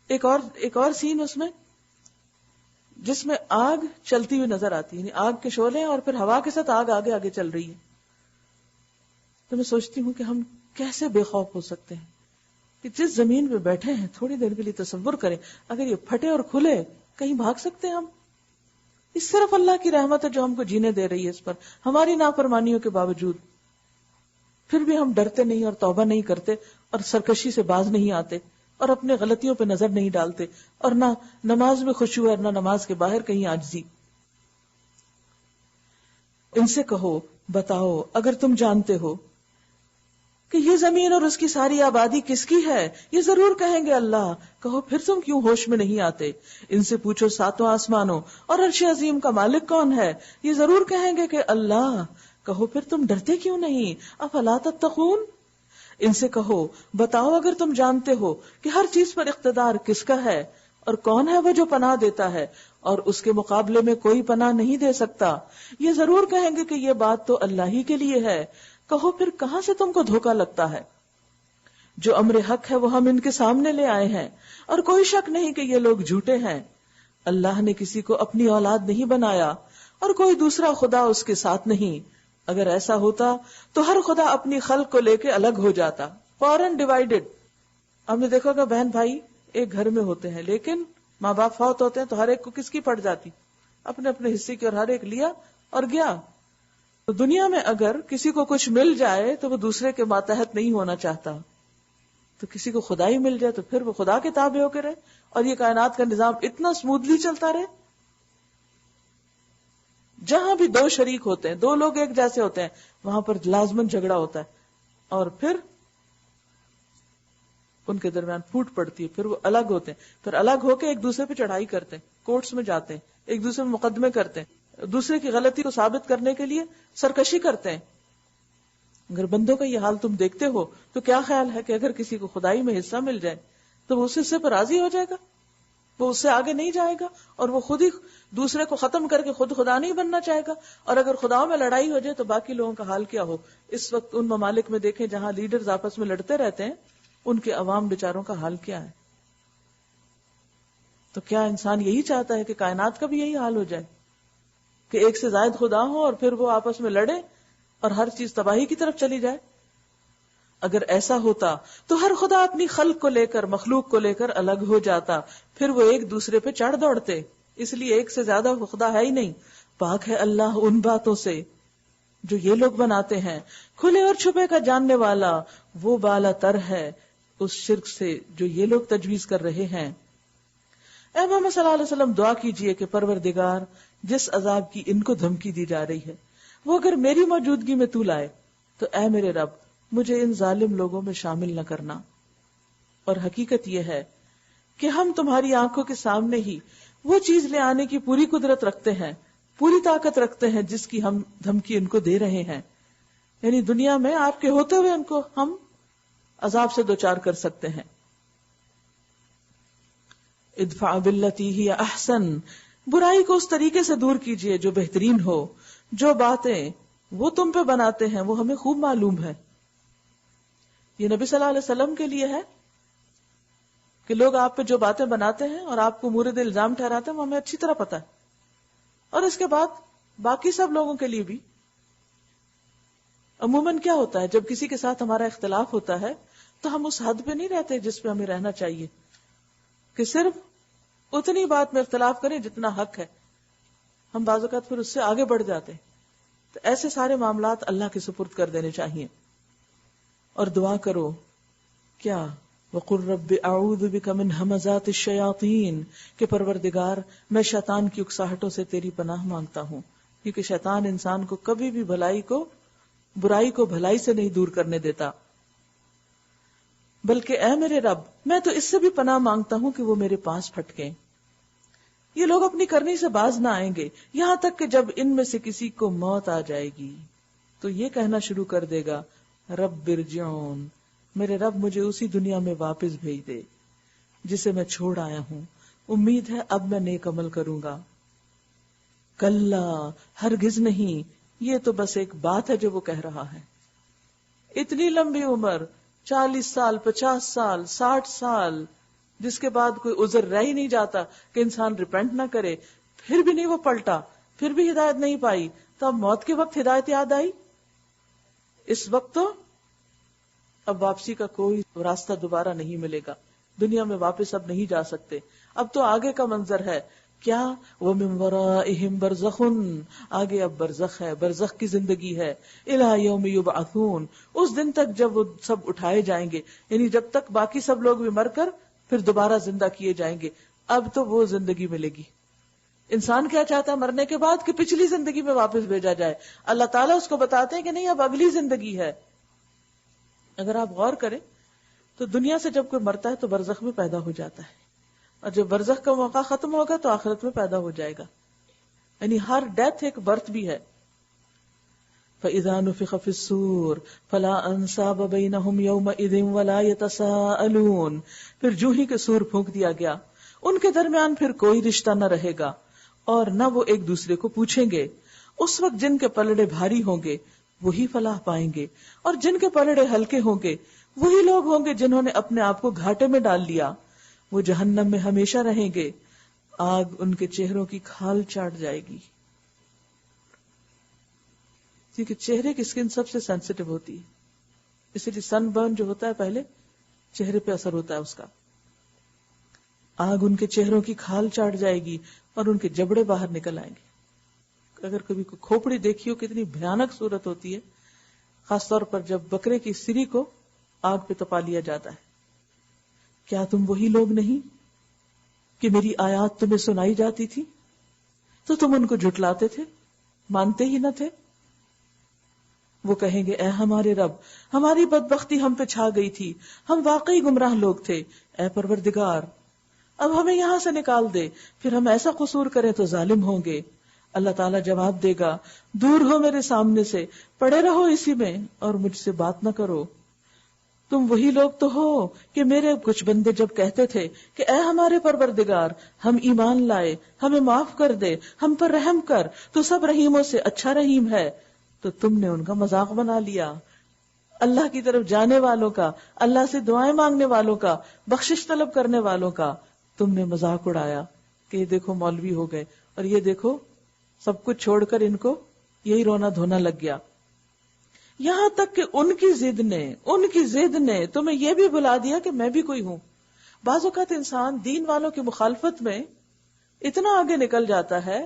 ایک اور سین اس میں جس میں آگ چلتی ہوئی نظر آتی ہے، یعنی آگ کے شعلے اور پھر ہوا کے ساتھ آگ آگے آگے چل رہی ہے۔ تو میں سوچتی ہوں کہ ہم کیسے بے خوف ہو سکتے ہیں کہ جس زمین پہ بیٹھے ہیں، تھوڑی دیر کے لیے تصور کریں اگر یہ پھٹے اور کھلے، کہیں بھاگ سکتے ہیں ہم؟ اس صرف اللہ کی رحمت ہے جو ہم کو جینے دے رہی ہے اس پر، ہماری نافرمانیوں کے باوجود۔ پھر بھی ہم ڈرتے نہیں اور توبہ نہیں کرتے اور سرکشی سے باز نہیں آتے اور اپنے غلطیوں پہ نظر نہیں ڈالتے، اور نہ نماز میں خشوع اور نہ نماز کے باہر کہیں عاجزی۔ ان سے کہو بتاؤ اگر تم جانتے ہو کہ یہ زمین اور اس کی ساری آبادی کس کی ہے؟ یہ ضرور کہیں گے اللہ۔ کہو پھر تم کیوں ہوش میں نہیں آتے؟ ان سے پوچھو ساتوں آسمانوں اور عرش عظیم کا مالک کون ہے؟ یہ ضرور کہیں گے کہ اللہ۔ کہو پھر تم ڈرتے کیوں نہیں؟ افلا تتقون؟ ان سے کہو بتاؤ اگر تم جانتے ہو کہ ہر چیز پر اقتدار کس کا ہے، اور کون ہے وہ جو پناہ دیتا ہے اور اس کے مقابلے میں کوئی پناہ نہیں دے سکتا؟ یہ ضرور کہیں گے کہ یہ بات تو اللہ ہی کے لیے ہے۔ کہو پھر کہاں سے تم کو دھوکا لگتا ہے؟ جو امر حق ہے وہ ہم ان کے سامنے لے آئے ہیں، اور کوئی شک نہیں کہ یہ لوگ جھوٹے ہیں۔ اللہ نے کسی کو اپنی اولاد نہیں بنایا اور کوئی دوسرا خدا اس کے ساتھ نہیں۔ اگر ایسا ہوتا تو ہر خدا اپنی خلق کو لے کے الگ ہو جاتا، فوراً ڈیوائیڈڈ۔ ہم نے دیکھا کہ بہن بھائی ایک گھر میں ہوتے ہیں لیکن ماں باپ فوت ہوتے ہیں تو ہر ایک کو کس کی پڑ جاتی؟ اپنے اپنے حصے کی، اور ہر ایک لیا اور گیا۔ تو دنیا میں اگر کسی کو کچھ مل جائے تو وہ دوسرے کے ماتحت نہیں ہونا چاہتا، تو کسی کو خدائی مل جائے تو پھر وہ خدا کے تابع ہو کے رہے، اور یہ کائنات کا نظام اتنا سموتھلی چلتا رہے۔ جہاں بھی دو شریک ہوتے ہیں، دو لوگ ایک جیسے ہوتے ہیں، وہاں پر لازمن جھگڑا ہوتا ہے اور پھر ان کے درمیان پھوٹ پڑتی ہے، پھر وہ الگ ہوتے ہیں، پھر الگ ہو کے ایک دوسرے پہ چڑھائی کرتے ہیں، کورٹس میں جاتے ہیں، ایک دوسرے میں مقدمے کرتے ہیں، دوسرے کی غلطی کو ثابت کرنے کے لیے سرکشی کرتے ہیں۔ اگر بندوں کا یہ حال تم دیکھتے ہو تو کیا خیال ہے کہ اگر کسی کو خدائی میں حصہ مل جائے تو وہ اس حصے پر راضی ہو جائے گا؟ وہ اس سے آگے نہیں جائے گا اور وہ خود ہی دوسرے کو ختم کر کے خود خدا نہیں بننا چاہے گا؟ اور اگر خداؤں میں لڑائی ہو جائے تو باقی لوگوں کا حال کیا ہو؟ اس وقت ان ممالک میں دیکھیں جہاں لیڈرز آپس میں لڑتے رہتے ہیں، ان کے عوام بیچاروں کا حال کیا ہے؟ تو کیا انسان یہی چاہتا ہے کہ کائنات کا بھی یہی حال ہو جائے کہ ایک سے زائد خدا ہو اور پھر وہ آپس میں لڑے اور ہر چیز تباہی کی طرف چلی جائے؟ اگر ایسا ہوتا تو ہر خدا اپنی خلق کو لے کر، مخلوق کو لے کر الگ ہو جاتا، پھر وہ ایک دوسرے پہ چڑھ دوڑتے۔ اس لیے ایک سے زیادہ خدا ہے ہی نہیں۔ پاک ہے اللہ ان باتوں سے جو یہ لوگ بناتے ہیں، کھلے اور چھپے کا جاننے والا، وہ بالا تر ہے اس شرک سے جو یہ لوگ تجویز کر رہے ہیں۔ اے محمد صلی اللہ علیہ وسلم دعا کیجئے کہ پروردگار جس عذاب کی ان کو دھمکی دی جا رہی ہے وہ اگر میری موجودگی میں تو لائے تو اے میرے رب مجھے ان ظالم لوگوں میں شامل نہ کرنا۔ اور حقیقت یہ ہے کہ ہم تمہاری آنکھوں کے سامنے ہی وہ چیز لے آنے کی پوری قدرت رکھتے ہیں پوری طاقت رکھتے ہیں جس کی ہم دھمکی ان کو دے رہے ہیں. یعنی دنیا میں آپ کے ہوتے ہوئے ان کو ہم عذاب سے دوچار کر سکتے ہیں. ادفع باللتی ہی احسن، برائی کو اس طریقے سے دور کیجئے جو بہترین ہو. جو باتیں وہ تم پہ بناتے ہیں وہ ہمیں خوب معلوم ہے. یہ نبی صلی اللہ علیہ وسلم کے لیے ہے کہ لوگ آپ پہ جو باتیں بناتے ہیں اور آپ کو مورد الزام ٹھہراتے ہیں وہ ہمیں اچھی طرح پتا ہے. اور اس کے بعد باقی سب لوگوں کے لیے بھی. عموماً کیا ہوتا ہے جب کسی کے ساتھ ہمارا اختلاف ہوتا ہے تو ہم اس حد پہ نہیں رہتے جس پہ ہمیں رہنا چاہیے کہ صرف اتنی بات میں اختلاف کریں جتنا حق ہے. ہم بعض اوقات پھر اس سے آگے بڑھ جاتے ہیں. تو ایسے سارے معاملات اللہ کے سپرد کر دینے چاہیے اور دعا کرو. کیا وَقُلْ رَبِّ أَعُوذُ بِكَ مِنْ هَمَزَاتِ الشَّيَاطِينِ کہ پروردگار میں شیطان کی اکساہٹوں سے تیری پناہ مانگتا ہوں. کیونکہ شیطان انسان کو کبھی بھی برائی کو بھلائی سے نہیں دور کرنے دیتا. بلکہ اے میرے رب میں تو اس سے بھی پناہ مانگتا ہوں کہ وہ میرے پاس پھٹکیں. یہ لوگ اپنی کرنی سے باز نہ آئیں گے یہاں تک کہ جب ان میں سے کسی کو موت آ جائے گی تو یہ کہنا شروع کر دے گا رب ارجعون، میرے رب مجھے اسی دنیا میں واپس بھیج دے جسے میں چھوڑ آیا ہوں. امید ہے اب میں نیک عمل کروں گا. کلا ہرگز نہیں، یہ تو بس ایک بات ہے جو وہ کہہ رہا ہے. اتنی لمبی عمر، 40 سال، 50 سال، 60 سال، جس کے بعد کوئی عذر رہ ہی نہیں جاتا کہ انسان ریپینٹ نہ کرے، پھر بھی نہیں وہ پلٹا، پھر بھی ہدایت نہیں پائی. تو اب موت کے وقت ہدایت یاد آئی. اس وقت تو اب واپسی کا کوئی راستہ دوبارہ نہیں ملے گا. دنیا میں واپس اب نہیں جا سکتے. اب تو آگے کا منظر ہے کیا، وَمِن وَرَائِهِمْ بَرْزَخٌ، آگے اب برزخ ہے، برزخ کی زندگی ہے. إِلَى يَوْمِ يُبْعَثُونَ، اس دن تک جب وہ سب اٹھائے جائیں گے، یعنی جب تک باقی سب لوگ بھی مر کر پھر دوبارہ زندہ کیے جائیں گے. اب تو وہ زندگی ملے گی. انسان کیا چاہتا ہے مرنے کے بعد کہ پچھلی زندگی میں واپس بھیجا جائے. اللہ تعالیٰ اس کو بتاتے ہیں کہ نہیں اب اگلی زندگی ہے. اگر آپ غور کریں تو دنیا سے جب کوئی مرتا ہے تو برزخ میں پیدا ہو جاتا ہے، اور جب برزخ کا موقع ختم ہوگا تو آخرت میں پیدا ہو جائے گا. یعنی ہر ڈیتھ ایک برتھ بھی ہے. فَإِذَا نُفِخَ فِي الصُّورِ فَلَا أَنْسَابَ بَيْنَهُمْ يَوْمَئِذٍ وَلَا يَتَسَاءَلُونَ، پھر جو ہی کہ سور پھونک دیا گیا ان کے درمیان پھر کوئی رشتہ نہ رہے گا اور نہ وہ ایک دوسرے کو پوچھیں گے. اس وقت جن کے پلڑے بھاری ہوں گے وہی فلاح پائیں گے، اور جن کے پلڑے ہلکے ہوں گے وہی لوگ ہوں گے جنہوں نے اپنے آپ کو گھاٹے میں ڈال لیا. وہ جہنم میں ہمیشہ رہیں گے، آگ ان کے چہروں کی کھال چاٹ جائے گی. کیونکہ چہرے کی سکن سب سے سینسیٹیو ہوتی ہے، اسی لیے سن برن جو ہوتا ہے پہلے چہرے پہ اثر ہوتا ہے اس کا. آگ ان کے چہروں کی کھال چاٹ جائے گی اور ان کے جبڑے باہر نکل آئیں گے. اگر کبھی کوئی کھوپڑی دیکھی ہو کتنی بھیانک صورت ہوتی ہے، خاص طور پر جب بکرے کی سری کو آگ پہ تپا لیا جاتا ہے. کیا تم وہی لوگ نہیں کہ میری آیات تمہیں سنائی جاتی تھی تو تم ان کو جھٹلاتے تھے، مانتے ہی نہ تھے؟ وہ کہیں گے اے ہمارے رب، ہماری بدبختی ہم پہ چھا گئی تھی، ہم واقعی گمراہ لوگ تھے. اے پروردگار اب ہمیں یہاں سے نکال دے، پھر ہم ایسا قصور کریں تو ظالم ہوں گے. اللہ تعالیٰ جواب دے گا دور ہو میرے سامنے سے، پڑے رہو اسی میں اور مجھ سے بات نہ کرو. تم وہی لوگ تو ہو کہ میرے کچھ بندے جب کہتے تھے کہ اے ہمارے پروردگار ہم ایمان لائے، ہمیں معاف کر دے، ہم پر رحم کر، تو سب رحیموں سے اچھا رحیم ہے، تو تم نے ان کا مذاق بنا لیا. اللہ کی طرف جانے والوں کا، اللہ سے دعائیں مانگنے والوں کا، بخشش طلب کرنے والوں کا تم نے مذاق اڑایا کہ یہ دیکھو مولوی ہو گئے، اور یہ دیکھو سب کچھ چھوڑ کر ان کو یہی رونا دھونا لگ گیا. یہاں تک کہ ان کی ضد نے تمہیں یہ بھی بلا دیا کہ میں بھی کوئی ہوں. بعض اوقات انسان دین والوں کی مخالفت میں اتنا آگے نکل جاتا ہے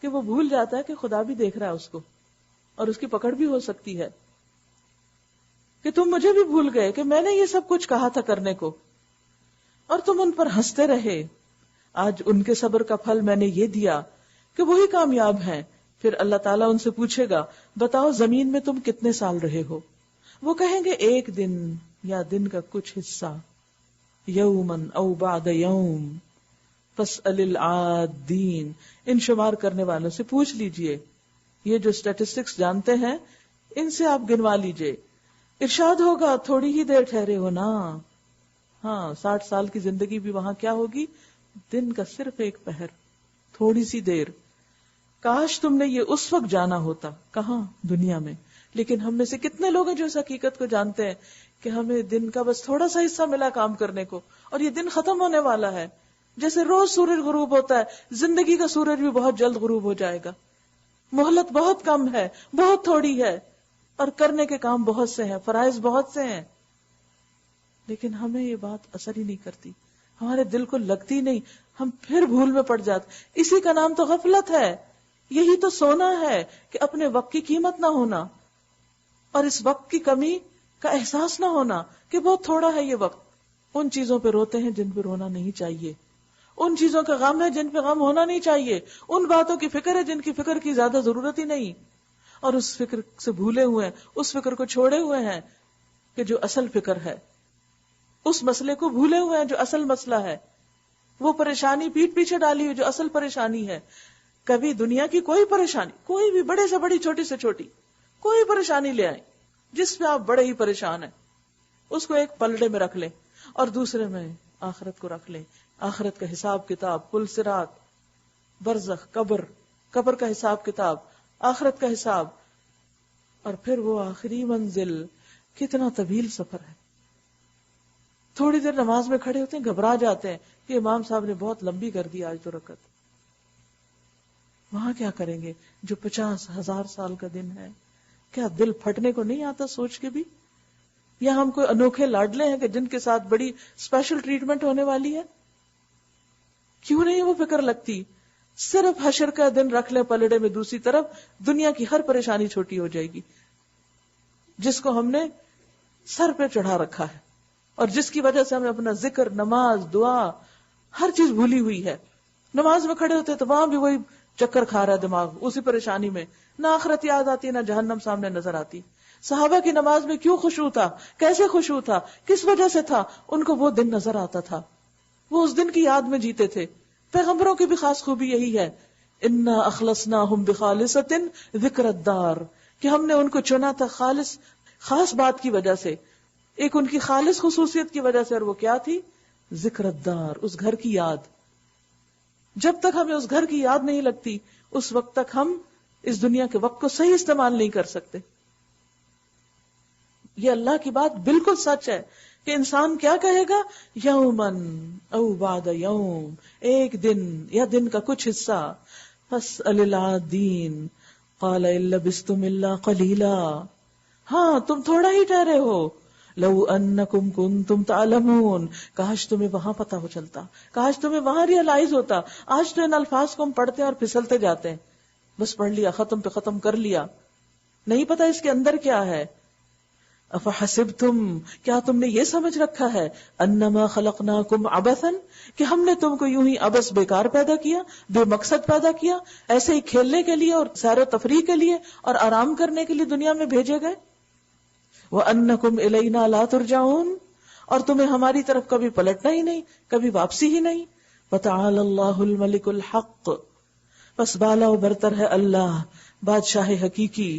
کہ وہ بھول جاتا ہے کہ خدا بھی دیکھ رہا ہے اس کو، اور اس کی پکڑ بھی ہو سکتی ہے کہ تم مجھے بھی بھول گئے کہ میں نے یہ سب کچھ کہا تھا کرنے کو، اور تم ان پر ہنستے رہے. آج ان کے صبر کا پھل میں نے یہ دیا کہ وہی کامیاب ہیں. پھر اللہ تعالیٰ ان سے پوچھے گا بتاؤ زمین میں تم کتنے سال رہے ہو؟ وہ کہیں گے ایک دن یا دن کا کچھ حصہ، یومن او بعد یوم. فاسأل العادین، ان شمار کرنے والوں سے پوچھ لیجئے، یہ جو اسٹیٹسٹکس جانتے ہیں ان سے آپ گنوا لیجئے. ارشاد ہوگا تھوڑی ہی دیر ٹھہرے ہو نا. ہاں 60 سال کی زندگی بھی وہاں کیا ہوگی؟ دن کا صرف ایک پہر، تھوڑی سی دیر. کاش تم نے یہ اس وقت جانا ہوتا. کہاں؟ دنیا میں. لیکن ہم میں سے کتنے لوگ ہیں جو اس حقیقت کو جانتے ہیں کہ ہمیں دن کا بس تھوڑا سا حصہ ملا کام کرنے کو، اور یہ دن ختم ہونے والا ہے. جیسے روز سورج غروب ہوتا ہے، زندگی کا سورج بھی بہت جلد غروب ہو جائے گا. مہلت بہت کم ہے، بہت تھوڑی ہے، اور کرنے کے کام بہت سے ہیں، فرائض بہت سے ہیں. لیکن ہمیں یہ بات اثر ہی نہیں کرتی، ہمارے دل کو لگتی نہیں، ہم پھر بھول میں پڑ جاتے. اسی کا نام تو غفلت ہے. یہی تو سونا ہے کہ اپنے وقت کی قیمت نہ ہونا، اور اس وقت کی کمی کا احساس نہ ہونا کہ بہت تھوڑا ہے یہ وقت. ان چیزوں پہ روتے ہیں جن پہ رونا نہیں چاہیے، ان چیزوں کا غم ہے جن پہ غم ہونا نہیں چاہیے، ان باتوں کی فکر ہے جن کی فکر کی زیادہ ضرورت ہی نہیں، اور اس فکر سے بھولے ہوئے ہیں، اس فکر کو چھوڑے ہوئے ہیں کہ جو اصل فکر ہے، اس مسئلے کو بھولے ہوئے ہیں جو اصل مسئلہ ہے، وہ پریشانی پیٹ پیچھے ڈالی ہوئی جو اصل پریشانی ہے. کبھی دنیا کی کوئی پریشانی، کوئی بھی بڑے سے بڑی چھوٹی سے چھوٹی کوئی پریشانی لے آئیں جس پہ آپ بڑے ہی پریشان ہیں، اس کو ایک پلڑے میں رکھ لیں اور دوسرے میں آخرت کو رکھ لیں. آخرت کا حساب کتاب، پل صراط، برزخ، قبر کا حساب کتاب، آخرت کا حساب، اور پھر وہ آخری منزل. کتنا طویل سفر ہے. تھوڑی دیر نماز میں کھڑے ہوتے ہیں، گھبرا جاتے ہیں کہ امام صاحب نے بہت لمبی کر دی آج تو رکعت. وہاں کیا کریں گے جو 50,000 سال کا دن ہے؟ کیا دل پھٹنے کو نہیں آتا سوچ کے بھی؟ یا ہم کوئی انوکھے لاڈلے ہیں کہ جن کے ساتھ بڑی اسپیشل ٹریٹمنٹ ہونے والی ہے؟ کیوں نہیں وہ فکر لگتی؟ صرف حشر کا دن رکھ لے پلڑے میں، دوسری طرف دنیا کی ہر پریشانی چھوٹی ہو جائے گی جس کو ہم نے سر پہ چڑھا رکھا ہے، اور جس کی وجہ سے ہمیں اپنا ذکر، نماز، دعا، ہر چیز بھولی ہوئی ہے. نماز میں کھڑے ہوتے تو وہاں بھی وہی چکر کھا رہا ہے دماغ، اسی پریشانی میں، نہ آخرت یاد آتی نہ جہنم سامنے نظر آتی. صحابہ کی نماز میں کیوں خشوع تھا؟ کیسے خشوع تھا؟ کس وجہ سے تھا؟ ان کو وہ دن نظر آتا تھا، وہ اس دن کی یاد میں جیتے تھے. پیغمبروں کی بھی خاص خوبی یہی ہے، انا اخلصناہم بخالصۃ ذکر الدار، کہ ہم نے ان کو چنا تھا خالص، خاص بات کی وجہ سے، ایک ان کی خالص خصوصیت کی وجہ سے، اور وہ کیا تھی؟ ذکر الدار، اس گھر کی یاد. جب تک ہمیں اس گھر کی یاد نہیں لگتی اس وقت تک ہم اس دنیا کے وقت کو صحیح استعمال نہیں کر سکتے. یہ اللہ کی بات بالکل سچ ہے کہ انسان کیا کہے گا؟ یومن او بعد یوم، ایک دن یا دن کا کچھ حصہ. فاسأل العادین قال ان لبثتم الا قلیلا، ہاں تم تھوڑا ہی ٹھہرے ہو. لو انکم کنتم تعلمون، کاش تمہیں وہاں پتہ ہو چلتا، کاش تمہیں وہاں ریئلائز ہوتا. آج تو ان الفاظ کو ہم پڑھتے ہیں اور پھسلتے جاتے ہیں، بس پڑھ لیا، ختم پہ ختم کر لیا، نہیں پتا اس کے اندر کیا ہے. افحسبتم، کیا تم نے یہ سمجھ رکھا ہے، انما خلقناکم عبثا، کہ ہم نے تم کو یوں ہی عبث بیکار پیدا کیا، بے مقصد پیدا کیا، ایسے ہی کھیلنے کے لیے اور سیر و تفریح کے لیے اور آرام کرنے کے لیے دنیا میں بھیجے گئے. وَأَنَّكُمْ إِلَيْنَا لَا تُرْجَعُونَ، اور تمہیں ہماری طرف کبھی پلٹنا ہی نہیں، کبھی واپسی ہی نہیں. وَتَعَالَى اللَّهُ الْمَلِكُ الْحَقُّ، پس بالا و برتر ہے اللہ، بادشاہ حقیقی،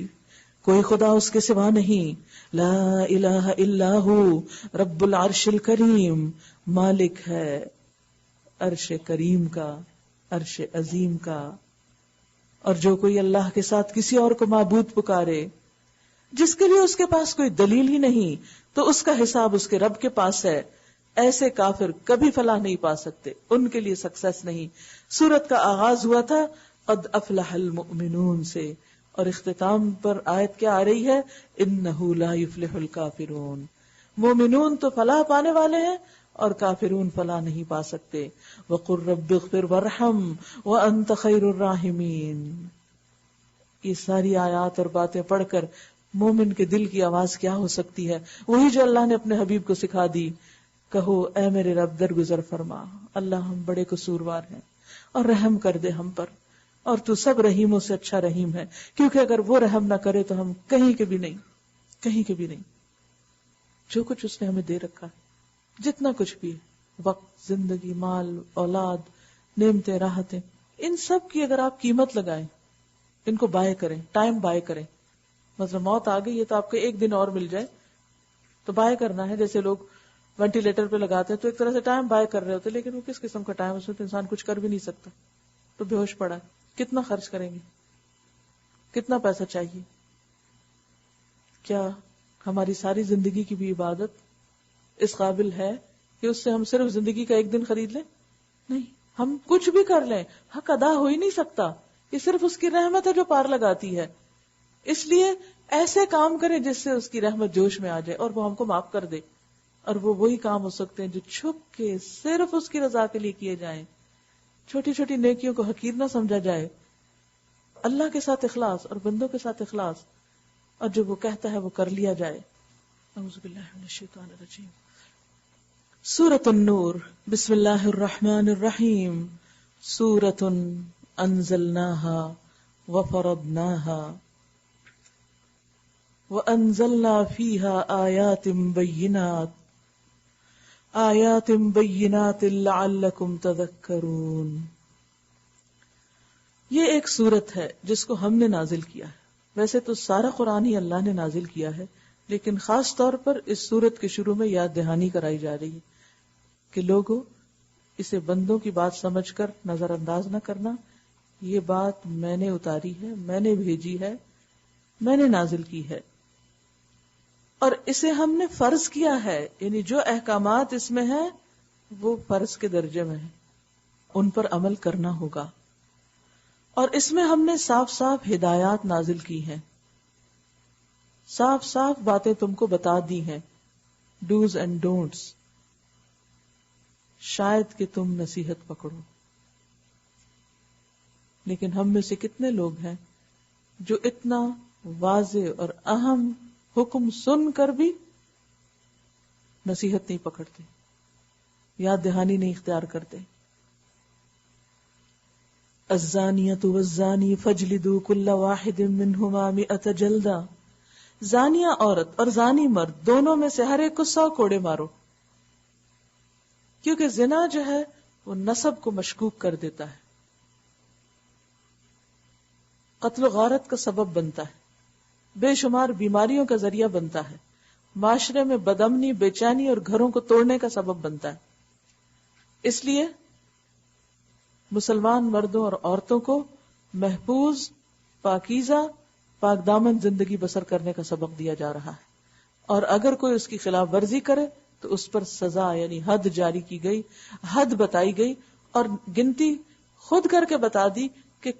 کوئی خدا اس کے سوا نہیں. لا الہ الا ہو، رب العرش الکریم، مالک ہے عرش کریم کا، عرش عظیم کا. اور جو کوئی اللہ کے ساتھ کسی اور کو معبود پکارے، جس کے لیے اس کے پاس کوئی دلیل ہی نہیں، تو اس کا حساب اس کے رب کے پاس ہے. ایسے کافر کبھی فلاح نہیں پا سکتے، ان کے لیے سکسیس نہیں. سورت کا آغاز ہوا تھا قد افلح المؤمنون سے، اور اختتام پر آیت کیا آ رہی ہے؟ انہ لا یفلح الکافرون، مومنون تو فلاح پانے والے ہیں اور کافرون فلاح نہیں پا سکتے. وقل رب اغفر وارحم وانت خیر الراحمین. یہ ساری آیات اور باتیں پڑھ کر مومن کے دل کی آواز کیا ہو سکتی ہے؟ وہی جو اللہ نے اپنے حبیب کو سکھا دی. کہو اے میرے رب درگزر فرما، اللہ ہم بڑے قصوروار ہیں اور رحم کر دے ہم پر، اور تو سب رحیموں سے اچھا رحیم ہے، کیونکہ اگر وہ رحم نہ کرے تو ہم کہیں کے بھی نہیں، کہیں کے بھی نہیں. جو کچھ اس نے ہمیں دے رکھا ہے، جتنا کچھ بھی، وقت، زندگی، مال، اولاد، نعمتیں، راحتیں، ان سب کی اگر آپ قیمت لگائیں، ان کو بائے کریں، ٹائم بائے کریں. مطلب موت آ گئی ہے تو آپ کو ایک دن اور مل جائے تو بائے کرنا ہے. جیسے لوگ وینٹیلیٹر پہ لگاتے ہیں تو ایک طرح سے ٹائم بائے کر رہے ہوتے، لیکن وہ کس قسم کا ٹائم، اس میں تو انسان کچھ کر بھی نہیں سکتا. تو بے ہوش پڑا ہے، کتنا خرچ کریں گے، کتنا پیسہ چاہیے؟ کیا ہماری ساری زندگی کی بھی عبادت اس قابل ہے کہ اس سے ہم صرف زندگی کا ایک دن خرید لیں؟ نہیں. ہم کچھ بھی کر لیں، حق ادا ہو ہی نہیں سکتا. یہ صرف اس کی رحمت ہے جو پار لگاتی ہے. اس لیے ایسے کام کریں جس سے اس کی رحمت جوش میں آ جائے اور وہ ہم کو معاف کر دے. اور وہ وہی کام ہو سکتے ہیں جو چھپ کے صرف اس کی رضا کے لیے کیے جائیں. چھوٹی چھوٹی نیکیوں کو حقیر نہ سمجھا جائے. اللہ کے ساتھ اخلاص اور بندوں کے ساتھ اخلاص، اور جو وہ کہتا ہے وہ کر لیا جائے. اعوذ باللہ من الشیطان الرجیم. سورۃ النور. بسم اللہ الرحمن الرحیم. سورۃ انزلناها وفرضناها وَأَنزَلْنَا فِيهَا آيَاتٍ بَيِّنَاتٍ لَعَلَّكُمْ تَذَكَّرُونَ. یہ ایک سورت ہے جس کو ہم نے نازل کیا ہے. ویسے تو سارا قرآن ہی اللہ نے نازل کیا ہے، لیکن خاص طور پر اس سورت کے شروع میں یاد دہانی کرائی جا رہی ہے کہ لوگوں اسے بندوں کی بات سمجھ کر نظر انداز نہ کرنا. یہ بات میں نے اتاری ہے، میں نے بھیجی ہے، میں نے نازل کی ہے، اور اسے ہم نے فرض کیا ہے. یعنی جو احکامات اس میں ہیں وہ فرض کے درجے میں ہیں، ان پر عمل کرنا ہوگا. اور اس میں ہم نے صاف صاف ہدایات نازل کی ہیں، صاف صاف باتیں تم کو بتا دی ہیں، ڈوز اینڈ ڈونٹس. شاید کہ تم نصیحت پکڑو. لیکن ہم میں سے کتنے لوگ ہیں جو اتنا واضح اور اہم حکم سن کر بھی نصیحت نہیں پکڑتے، یاد دہانی نہیں اختیار کرتے. الزانیۃ والزانی فاجلدوا کل واحد منہما 100 جلدہ. زانیہ عورت اور زانی مرد دونوں میں سے ہر ایک کو 100 کوڑے مارو. کیونکہ زنا جو ہے وہ نسب کو مشکوک کر دیتا ہے، قتل و غارت کا سبب بنتا ہے، بے شمار بیماریوں کا ذریعہ بنتا ہے، معاشرے میں بدامنی، بے چینی اور گھروں کو توڑنے کا سبب بنتا ہے. اس لیے مسلمان مردوں اور عورتوں کو محفوظ، پاکیزہ، پاک دامن زندگی بسر کرنے کا سبق دیا جا رہا ہے. اور اگر کوئی اس کی خلاف ورزی کرے تو اس پر سزا یعنی حد جاری کی گئی، حد بتائی گئی اور گنتی خود کر کے بتا دی کہ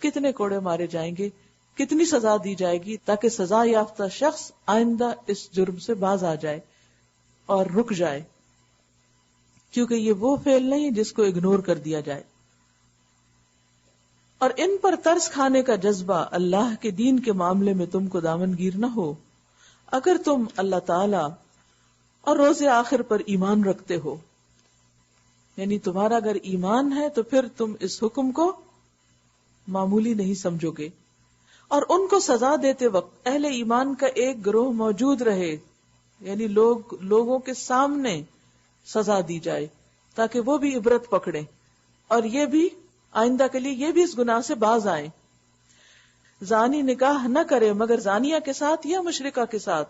کتنے کوڑے مارے جائیں گے، کتنی سزا دی جائے گی، تاکہ سزا یافتہ شخص آئندہ اس جرم سے باز آ جائے اور رک جائے. کیونکہ یہ وہ فعل نہیں جس کو اگنور کر دیا جائے. اور ان پر ترس کھانے کا جذبہ اللہ کے دین کے معاملے میں تم کو دامن گیر نہ ہو، اگر تم اللہ تعالی اور روز آخر پر ایمان رکھتے ہو. یعنی تمہارا اگر ایمان ہے تو پھر تم اس حکم کو معمولی نہیں سمجھو گے. اور ان کو سزا دیتے وقت اہل ایمان کا ایک گروہ موجود رہے، یعنی لوگوں کے سامنے سزا دی جائے تاکہ وہ بھی عبرت پکڑیں اور یہ بھی آئندہ کے لیے یہ بھی اس گناہ سے باز آئیں. زانی نکاح نہ کرے مگر زانیہ کے ساتھ یا مشرکہ کے ساتھ.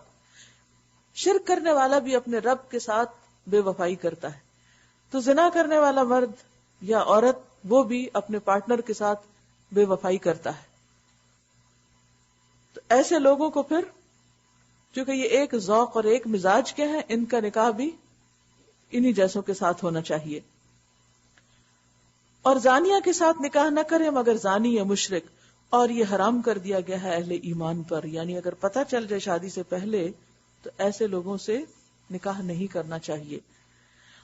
شرک کرنے والا بھی اپنے رب کے ساتھ بے وفائی کرتا ہے، تو زنا کرنے والا مرد یا عورت وہ بھی اپنے پارٹنر کے ساتھ بے وفائی کرتا ہے. تو ایسے لوگوں کو پھر چونکہ یہ ایک ذوق اور ایک مزاج کے ہیں، ان کا نکاح بھی انہی جیسوں کے ساتھ ہونا چاہیے. اور زانیہ کے ساتھ نکاح نہ کرے مگر زانی یا مشرک. اور یہ حرام کر دیا گیا ہے اہل ایمان پر، یعنی اگر پتہ چل جائے شادی سے پہلے تو ایسے لوگوں سے نکاح نہیں کرنا چاہیے.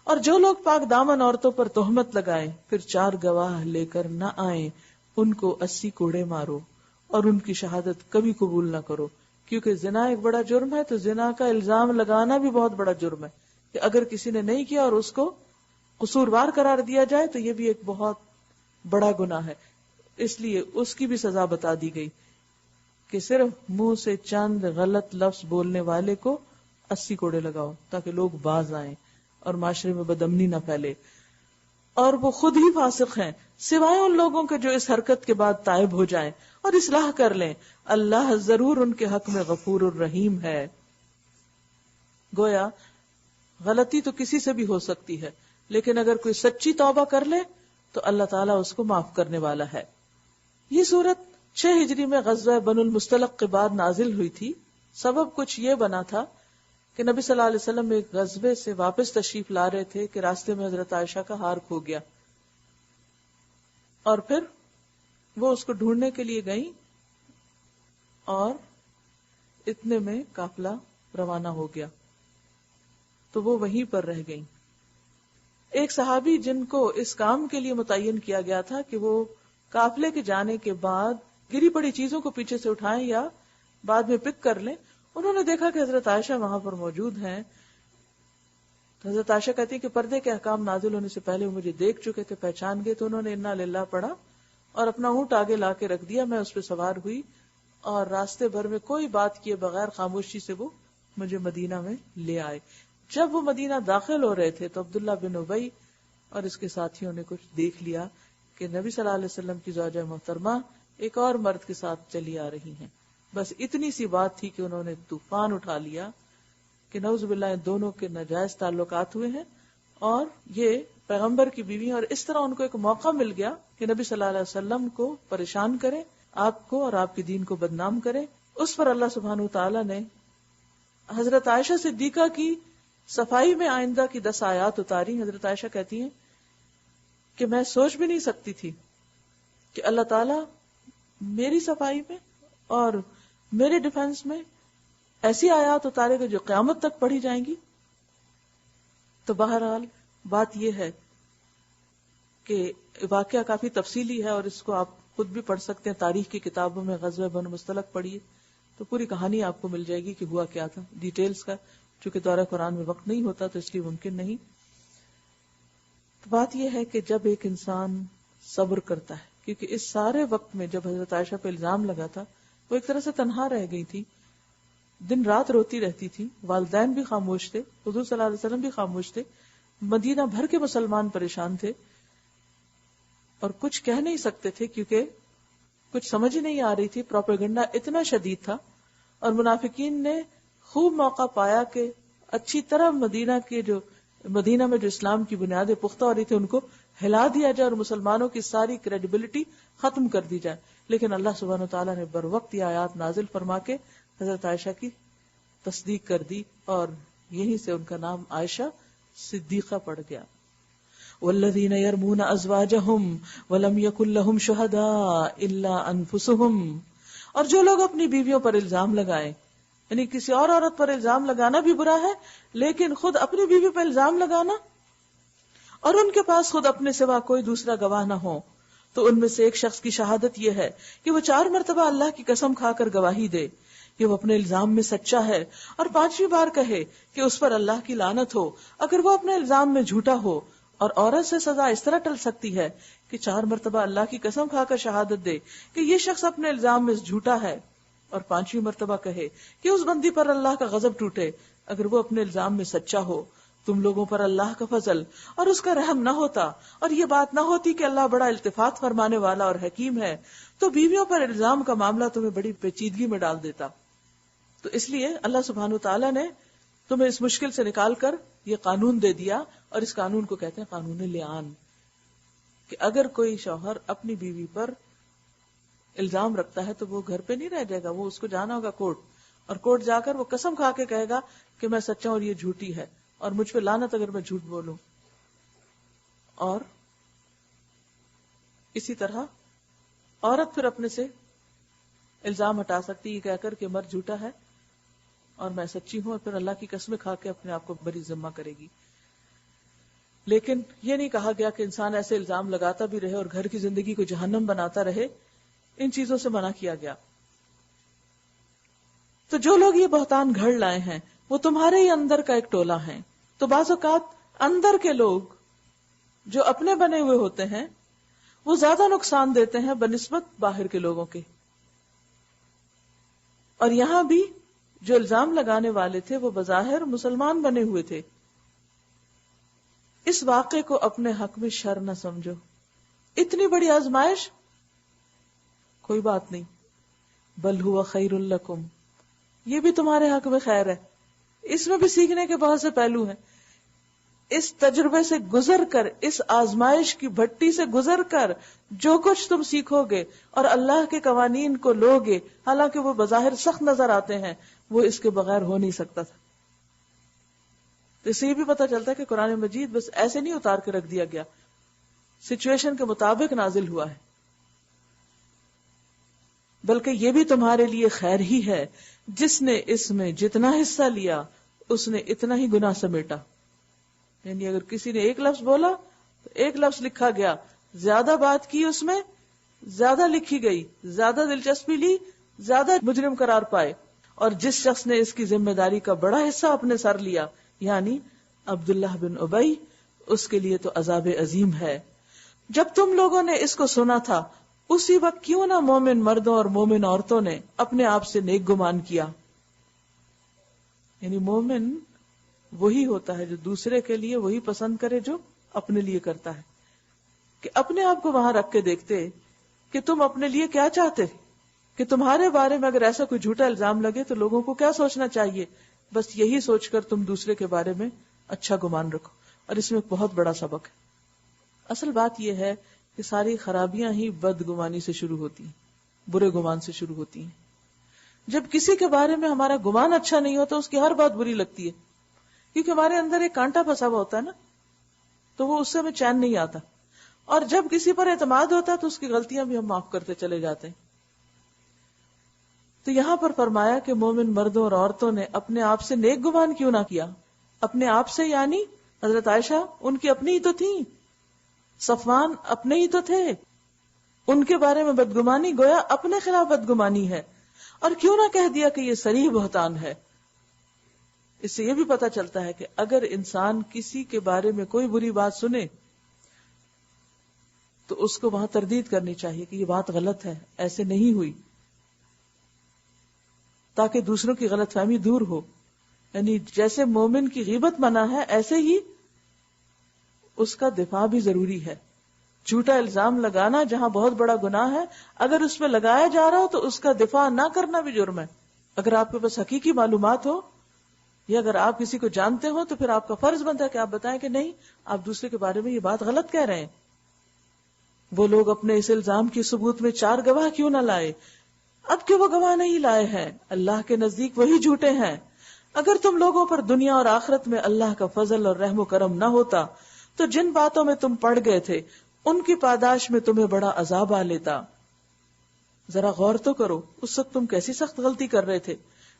اور جو لوگ پاک دامن عورتوں پر تہمت لگائیں پھر 4 گواہ لے کر نہ آئیں، ان کو 80 کوڑے مارو اور ان کی شہادت کبھی قبول نہ کرو. کیونکہ زنا ایک بڑا جرم ہے، تو زنا کا الزام لگانا بھی بہت بڑا جرم ہے کہ اگر کسی نے نہیں کیا اور اس کو قصوروار قرار دیا جائے تو یہ بھی ایک بہت بڑا گناہ ہے. اس لیے اس کی بھی سزا بتا دی گئی کہ صرف منہ سے چند غلط لفظ بولنے والے کو 80 کوڑے لگاؤ تاکہ لوگ باز آئیں اور معاشرے میں بدامنی نہ پھیلے. اور وہ خود ہی فاسق ہیں، سوائے ان لوگوں کے جو اس حرکت کے بعد تائب ہو جائیں اور اصلاح کر لیں، اللہ ضرور ان کے حق میں غفور الرحیم ہے۔ گویا غلطی تو کسی سے بھی ہو سکتی ہے، لیکن اگر کوئی سچی توبہ کر لے تو اللہ تعالیٰ اس کو معاف کرنے والا ہے۔ یہ سورت 6 ہجری میں غزوہ بنو المستلق کے بعد نازل ہوئی تھی۔ سبب کچھ یہ بنا تھا کہ نبی صلی اللہ علیہ وسلم ایک غزوے سے واپس تشریف لا رہے تھے کہ راستے میں حضرت عائشہ کا ہار کھو گیا، اور پھر وہ اس کو ڈھونڈنے کے لیے گئیں اور اتنے میں قافلہ روانہ ہو گیا تو وہ وہیں پر رہ گئیں۔ ایک صحابی جن کو اس کام کے لیے متعین کیا گیا تھا کہ وہ قافلے کے جانے کے بعد گری پڑی چیزوں کو پیچھے سے اٹھائیں یا بعد میں پک کر لیں، انہوں نے دیکھا کہ حضرت عائشہ وہاں پر موجود ہیں۔ تو حضرت عائشہ کہتی کہ پردے کے احکام نازل ہونے سے پہلے وہ مجھے دیکھ چکے تھے، پہچان گئے، تو انہوں نے انا للہ پڑھا اور اپنا اونٹ آگے لا کے رکھ دیا، میں اس پہ سوار ہوئی اور راستے بھر میں کوئی بات کیے بغیر خاموشی سے وہ مجھے مدینہ میں لے آئے۔ جب وہ مدینہ داخل ہو رہے تھے تو عبداللہ بن ابی اور اس کے ساتھیوں نے کچھ دیکھ لیا کہ نبی صلی اللہ علیہ وسلم کی زوجہ محترمہ ایک اور مرد کے ساتھ چلی آ رہی ہیں۔ بس اتنی سی بات تھی کہ انہوں نے طوفان اٹھا لیا کہ نعوذ باللہ ان دونوں کے ناجائز تعلقات ہوئے ہیں اور یہ پیغمبر کی بیوی، اور اس طرح ان کو ایک موقع مل گیا کہ نبی صلی اللہ علیہ وسلم کو پریشان کریں، آپ کو اور آپ کے دین کو بدنام کریں۔ اس پر اللہ سبحانہ وتعالی نے حضرت عائشہ صدیقہ کی صفائی میں آئندہ کی 10 آیات اتاری۔ حضرت عائشہ کہتی ہیں کہ میں سوچ بھی نہیں سکتی تھی کہ اللہ تعالیٰ میری صفائی میں اور میرے ڈیفنس میں ایسی آیات اتارے گا جو قیامت تک پڑھی جائیں گی۔ تو بہرحال بات یہ ہے کہ واقعہ کافی تفصیلی ہے اور اس کو آپ خود بھی پڑھ سکتے ہیں، تاریخ کی کتابوں میں غزوہ بنو مستلق پڑھیے تو پوری کہانی آپ کو مل جائے گی کہ ہوا کیا تھا، ڈیٹیلز کا، چونکہ دورہ قرآن میں وقت نہیں ہوتا تو اس لیے ممکن نہیں۔ تو بات یہ ہے کہ جب ایک انسان صبر کرتا ہے، کیونکہ اس سارے وقت میں جب حضرت عائشہ پہ الزام لگا تھا وہ ایک طرح سے تنہا رہ گئی تھی، دن رات روتی رہتی تھی، والدین بھی خاموش تھے، حضور صلی اللہ علیہ وسلم بھی خاموش تھے، مدینہ بھر کے مسلمان پریشان تھے اور کچھ کہہ نہیں سکتے تھے کیونکہ کچھ سمجھ ہی نہیں آ رہی تھی، پروپیگنڈا اتنا شدید تھا اور منافقین نے خوب موقع پایا کہ اچھی طرح مدینہ میں جو اسلام کی بنیادیں پختہ ہو رہی تھی ان کو ہلا دیا جائے اور مسلمانوں کی ساری کریڈیبلٹی ختم کر دی جائے، لیکن اللہ سبحانہ وتعالیٰ نے بر وقت یہ آیات نازل فرما کے حضرت عائشہ کی تصدیق کر دی اور یہیں سے ان کا نام عائشہ صدیقہ پڑ گیا۔ والذین یرمون ازواجہم ولم یکن لہم شہداء الا انفسہم، اور جو لوگ اپنی بیویوں پر الزام لگائیں، یعنی کسی اور عورت پر الزام لگانا بھی برا ہے لیکن خود اپنی بیوی پر الزام لگانا اور ان کے پاس خود اپنے سوا کوئی دوسرا گواہ نہ ہو، تو ان میں سے ایک شخص کی شہادت یہ ہے کہ وہ 4 مرتبہ اللہ کی قسم کھا کر گواہی دے کہ وہ اپنے الزام میں سچا ہے، اور 5ویں بار کہے کہ اس پر اللہ کی لعنت ہو اگر وہ اپنے الزام میں جھوٹا ہو۔ اور عورت سے سزا اس طرح ٹل سکتی ہے کہ 4 مرتبہ اللہ کی قسم کھا کر شہادت دے کہ یہ شخص اپنے الزام میں جھوٹا ہے، اور 5ویں مرتبہ کہے کہ اس بندی پر اللہ کا غضب ٹوٹے اگر وہ اپنے الزام میں سچا ہو۔ تم لوگوں پر اللہ کا فضل اور اس کا رحم نہ ہوتا اور یہ بات نہ ہوتی کہ اللہ بڑا التفات فرمانے والا اور حکیم ہے تو بیویوں پر الزام کا معاملہ تمہیں بڑی پیچیدگی میں ڈال دیتا۔ تو اس لیے اللہ سبحانہ وتعالیٰ نے تمہیں اس مشکل سے نکال کر یہ قانون دے دیا، اور اس قانون کو کہتے ہیں قانون لعان، کہ اگر کوئی شوہر اپنی بیوی پر الزام رکھتا ہے تو وہ گھر پہ نہیں رہ جائے گا، وہ اس کو جانا ہوگا کورٹ، اور کورٹ جا کر وہ قسم کھا کے کہے گا کہ میں سچا ہوں اور یہ جھوٹی ہے اور مجھ پہ لعنت اگر میں جھوٹ بولوں۔ اور اسی طرح عورت پھر اپنے سے الزام ہٹا سکتی ہے کہہ کر کہ مرد جھوٹا ہے اور میں سچی ہوں، اور پھر اللہ کی قسمیں کھا کے اپنے آپ کو بری ذمہ کرے گی۔ لیکن یہ نہیں کہا گیا کہ انسان ایسے الزام لگاتا بھی رہے اور گھر کی زندگی کو جہنم بناتا رہے، ان چیزوں سے منع کیا گیا۔ تو جو لوگ یہ بہتان گھڑ لائے ہیں وہ تمہارے ہی اندر کا ایک ٹولہ ہیں۔ تو بعض اوقات اندر کے لوگ جو اپنے بنے ہوئے ہوتے ہیں وہ زیادہ نقصان دیتے ہیں بنسبت باہر کے لوگوں کے، اور یہاں بھی جو الزام لگانے والے تھے وہ بظاہر مسلمان بنے ہوئے تھے، اس واقعے کو اپنے حق میں شر نہ سمجھو. اتنی بڑی آزمائش کوئی بات نہیں. بل ہوا خیر لکم، یہ بھی تمہارے حق میں خیر ہے. اس میں بھی سیکھنے کے بہت سے پہلو ہیں. اس تجربے سے گزر کر، اس آزمائش کی بھٹی سے گزر کر جو کچھ تم سیکھو گے اور اللہ کے قوانین کو لوگے، حالانکہ وہ بظاہر سخت نظر آتے ہیں، وہ اس کے بغیر ہو نہیں سکتا تھا. تو اس سے یہ بھی پتہ چلتا ہے کہ قرآن مجید بس ایسے نہیں اتار کے رکھ دیا گیا، سچویشن کے مطابق نازل ہوا ہے. بلکہ یہ بھی تمہارے لیے خیر ہی ہے. جس نے اس میں جتنا حصہ لیا اس نے اتنا ہی گناہ سمیٹا. یعنی اگر کسی نے ایک لفظ بولا تو ایک لفظ لکھا گیا، زیادہ بات کی اس میں زیادہ لکھی گئی، زیادہ دلچسپی لی زیادہ مجرم قرار پائے. اور جس شخص نے اس کی ذمہ داری کا بڑا حصہ اپنے سر لیا، یعنی عبداللہ بن ابی، اس کے لیے تو عذاب عظیم ہے. جب تم لوگوں نے اس کو سنا تھا اسی وقت کیوں نہ مومن مردوں اور مومن عورتوں نے اپنے آپ سے نیک گمان کیا. یعنی مومن وہی ہوتا ہے جو دوسرے کے لیے وہی پسند کرے جو اپنے لیے کرتا ہے. کہ اپنے آپ کو وہاں رکھ کے دیکھتے کہ تم اپنے لیے کیا چاہتے، کہ تمہارے بارے میں اگر ایسا کوئی جھوٹا الزام لگے تو لوگوں کو کیا سوچنا چاہیے. بس یہی سوچ کر تم دوسرے کے بارے میں اچھا گمان رکھو. اور اس میں ایک بہت بڑا سبق ہے. اصل بات یہ ہے کہ ساری خرابیاں ہی بدگمانی سے شروع ہوتی ہیں، برے گمان سے شروع ہوتی ہیں. جب کسی کے بارے میں ہمارا گمان اچھا نہیں ہوتا اس کی ہر بات بری لگتی ہے، کیونکہ ہمارے اندر ایک کانٹا پھنسا ہوا ہوتا ہے نا، تو وہ اس سے ہمیں چین نہیں آتا. اور جب کسی پر اعتماد ہوتا ہے تو اس کی غلطیاں بھی ہم معاف کرتے چلے جاتے ہیں. تو یہاں پر فرمایا کہ مومن مردوں اور عورتوں نے اپنے آپ سے نیک گمان کیوں نہ کیا. اپنے آپ سے یعنی حضرت عائشہ ان کی اپنی ہی تو تھیں، صفوان اپنے ہی تو تھے، ان کے بارے میں بدگمانی گویا اپنے خلاف بدگمانی ہے. اور کیوں نہ کہہ دیا کہ یہ صریح بہتان ہے. اس سے یہ بھی پتا چلتا ہے کہ اگر انسان کسی کے بارے میں کوئی بری بات سنے تو اس کو وہاں تردید کرنی چاہیے کہ یہ بات غلط ہے، ایسے نہیں ہوئی، تاکہ دوسروں کی غلط فہمی دور ہو. یعنی جیسے مومن کی غیبت منع ہے ایسے ہی اس کا دفاع بھی ضروری ہے. جھوٹا الزام لگانا جہاں بہت بڑا گناہ ہے، اگر اس پہ لگایا جا رہا ہو تو اس کا دفاع نہ کرنا بھی جرم ہے. اگر آپ کے پاس حقیقی معلومات ہو یا اگر آپ کسی کو جانتے ہو تو پھر آپ کا فرض بنتا ہے کہ آپ بتائیں کہ نہیں، آپ دوسرے کے بارے میں یہ بات غلط کہہ رہے ہیں. وہ لوگ اپنے اس الزام کی ثبوت میں 4 گواہ کیوں نہ لائے. اب کہ وہ گواہ نہیں لائے ہیں، اللہ کے نزدیک وہی جھوٹے ہیں. اگر تم لوگوں پر دنیا اور آخرت میں اللہ کا فضل اور رحم و کرم نہ ہوتا تو جن باتوں میں تم پڑ گئے تھے ان کی پاداش میں تمہیں بڑا عذاب آ لیتا. ذرا غور تو کرو، اس وقت تم کیسی سخت غلطی کر رہے تھے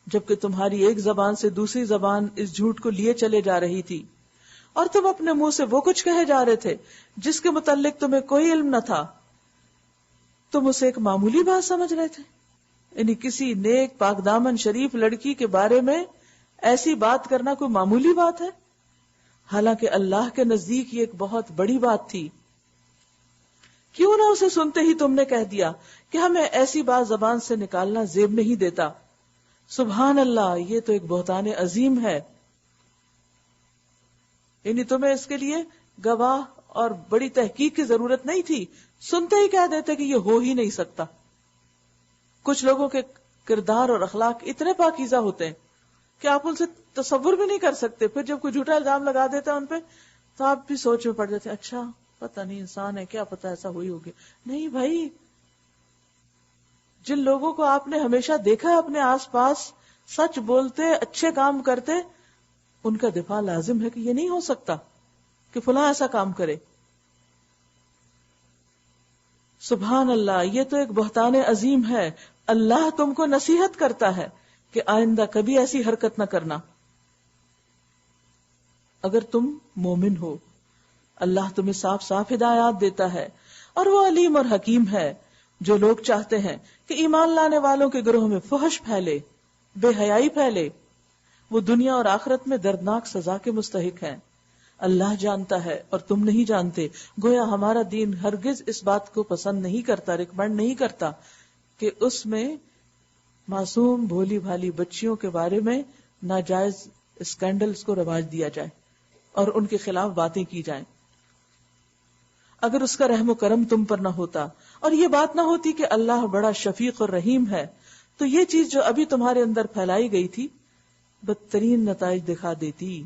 جبکہ تمہاری ایک زبان سے دوسری زبان اس جھوٹ کو لیے چلے جا رہی تھی، اور تم اپنے منہ سے وہ کچھ کہے جا رہے تھے جس کے متعلق تمہیں کوئی علم نہ تھا. تم اسے ایک معمولی بات سمجھ رہے تھے. یعنی کسی نیک پاک دامن شریف لڑکی کے بارے میں ایسی بات کرنا کوئی معمولی بات ہے، حالانکہ اللہ کے نزدیک یہ ایک بہت بڑی بات تھی. کیوں نہ اسے سنتے ہی تم نے کہہ دیا کہ ہمیں ایسی بات زبان سے نکالنا زیب نہیں دیتا. سبحان اللہ، یہ تو ایک بہتان عظیم ہے. یعنی تمہیں اس کے لیے گواہ اور بڑی تحقیق کی ضرورت نہیں تھی، سنتے ہی کہہ دیتے کہ یہ ہو ہی نہیں سکتا. کچھ لوگوں کے کردار اور اخلاق اتنے پاکیزہ ہوتے ہیں کہ آپ ان سے تصور بھی نہیں کر سکتے. پھر جب کوئی جھوٹا الزام لگا دیتا ہے ان پہ تو آپ بھی سوچ میں پڑ جاتے ہیں، اچھا پتہ نہیں انسان ہے، کیا پتہ ایسا ہوئی ہوگی. نہیں بھائی، جن لوگوں کو آپ نے ہمیشہ دیکھا ہے اپنے آس پاس سچ بولتے، اچھے کام کرتے، ان کا دفاع لازم ہے کہ یہ نہیں ہو سکتا کہ فلاں ایسا کام کرے. سبحان اللہ، یہ تو ایک بہتان عظیم ہے. اللہ تم کو نصیحت کرتا ہے کہ آئندہ کبھی ایسی حرکت نہ کرنا. اگر تم مومن ہو، اللہ تمہیں صاف صاف ہدایات دیتا ہے، اور وہ علیم اور حکیم ہے. جو لوگ چاہتے ہیں کہ ایمان لانے والوں کے گروہ میں فحش پھیلے، بے حیائی پھیلے، وہ دنیا اور آخرت میں دردناک سزا کے مستحق ہیں. اللہ جانتا ہے اور تم نہیں جانتے. گویا ہمارا دین ہرگز اس بات کو پسند نہیں کرتا، ریکمینڈ نہیں کرتا کہ اس میں معصوم بھولی بھالی بچیوں کے بارے میں ناجائز اسکینڈلز کو رواج دیا جائے. اور ان کے خلاف باتیں کی جائیں. اگر اس کا رحم و کرم تم پر نہ ہوتا اور یہ بات نہ ہوتی کہ اللہ بڑا شفیق اور رحیم ہے، تو یہ چیز جو ابھی تمہارے اندر پھیلائی گئی تھی بدترین نتائج دکھا دیتی.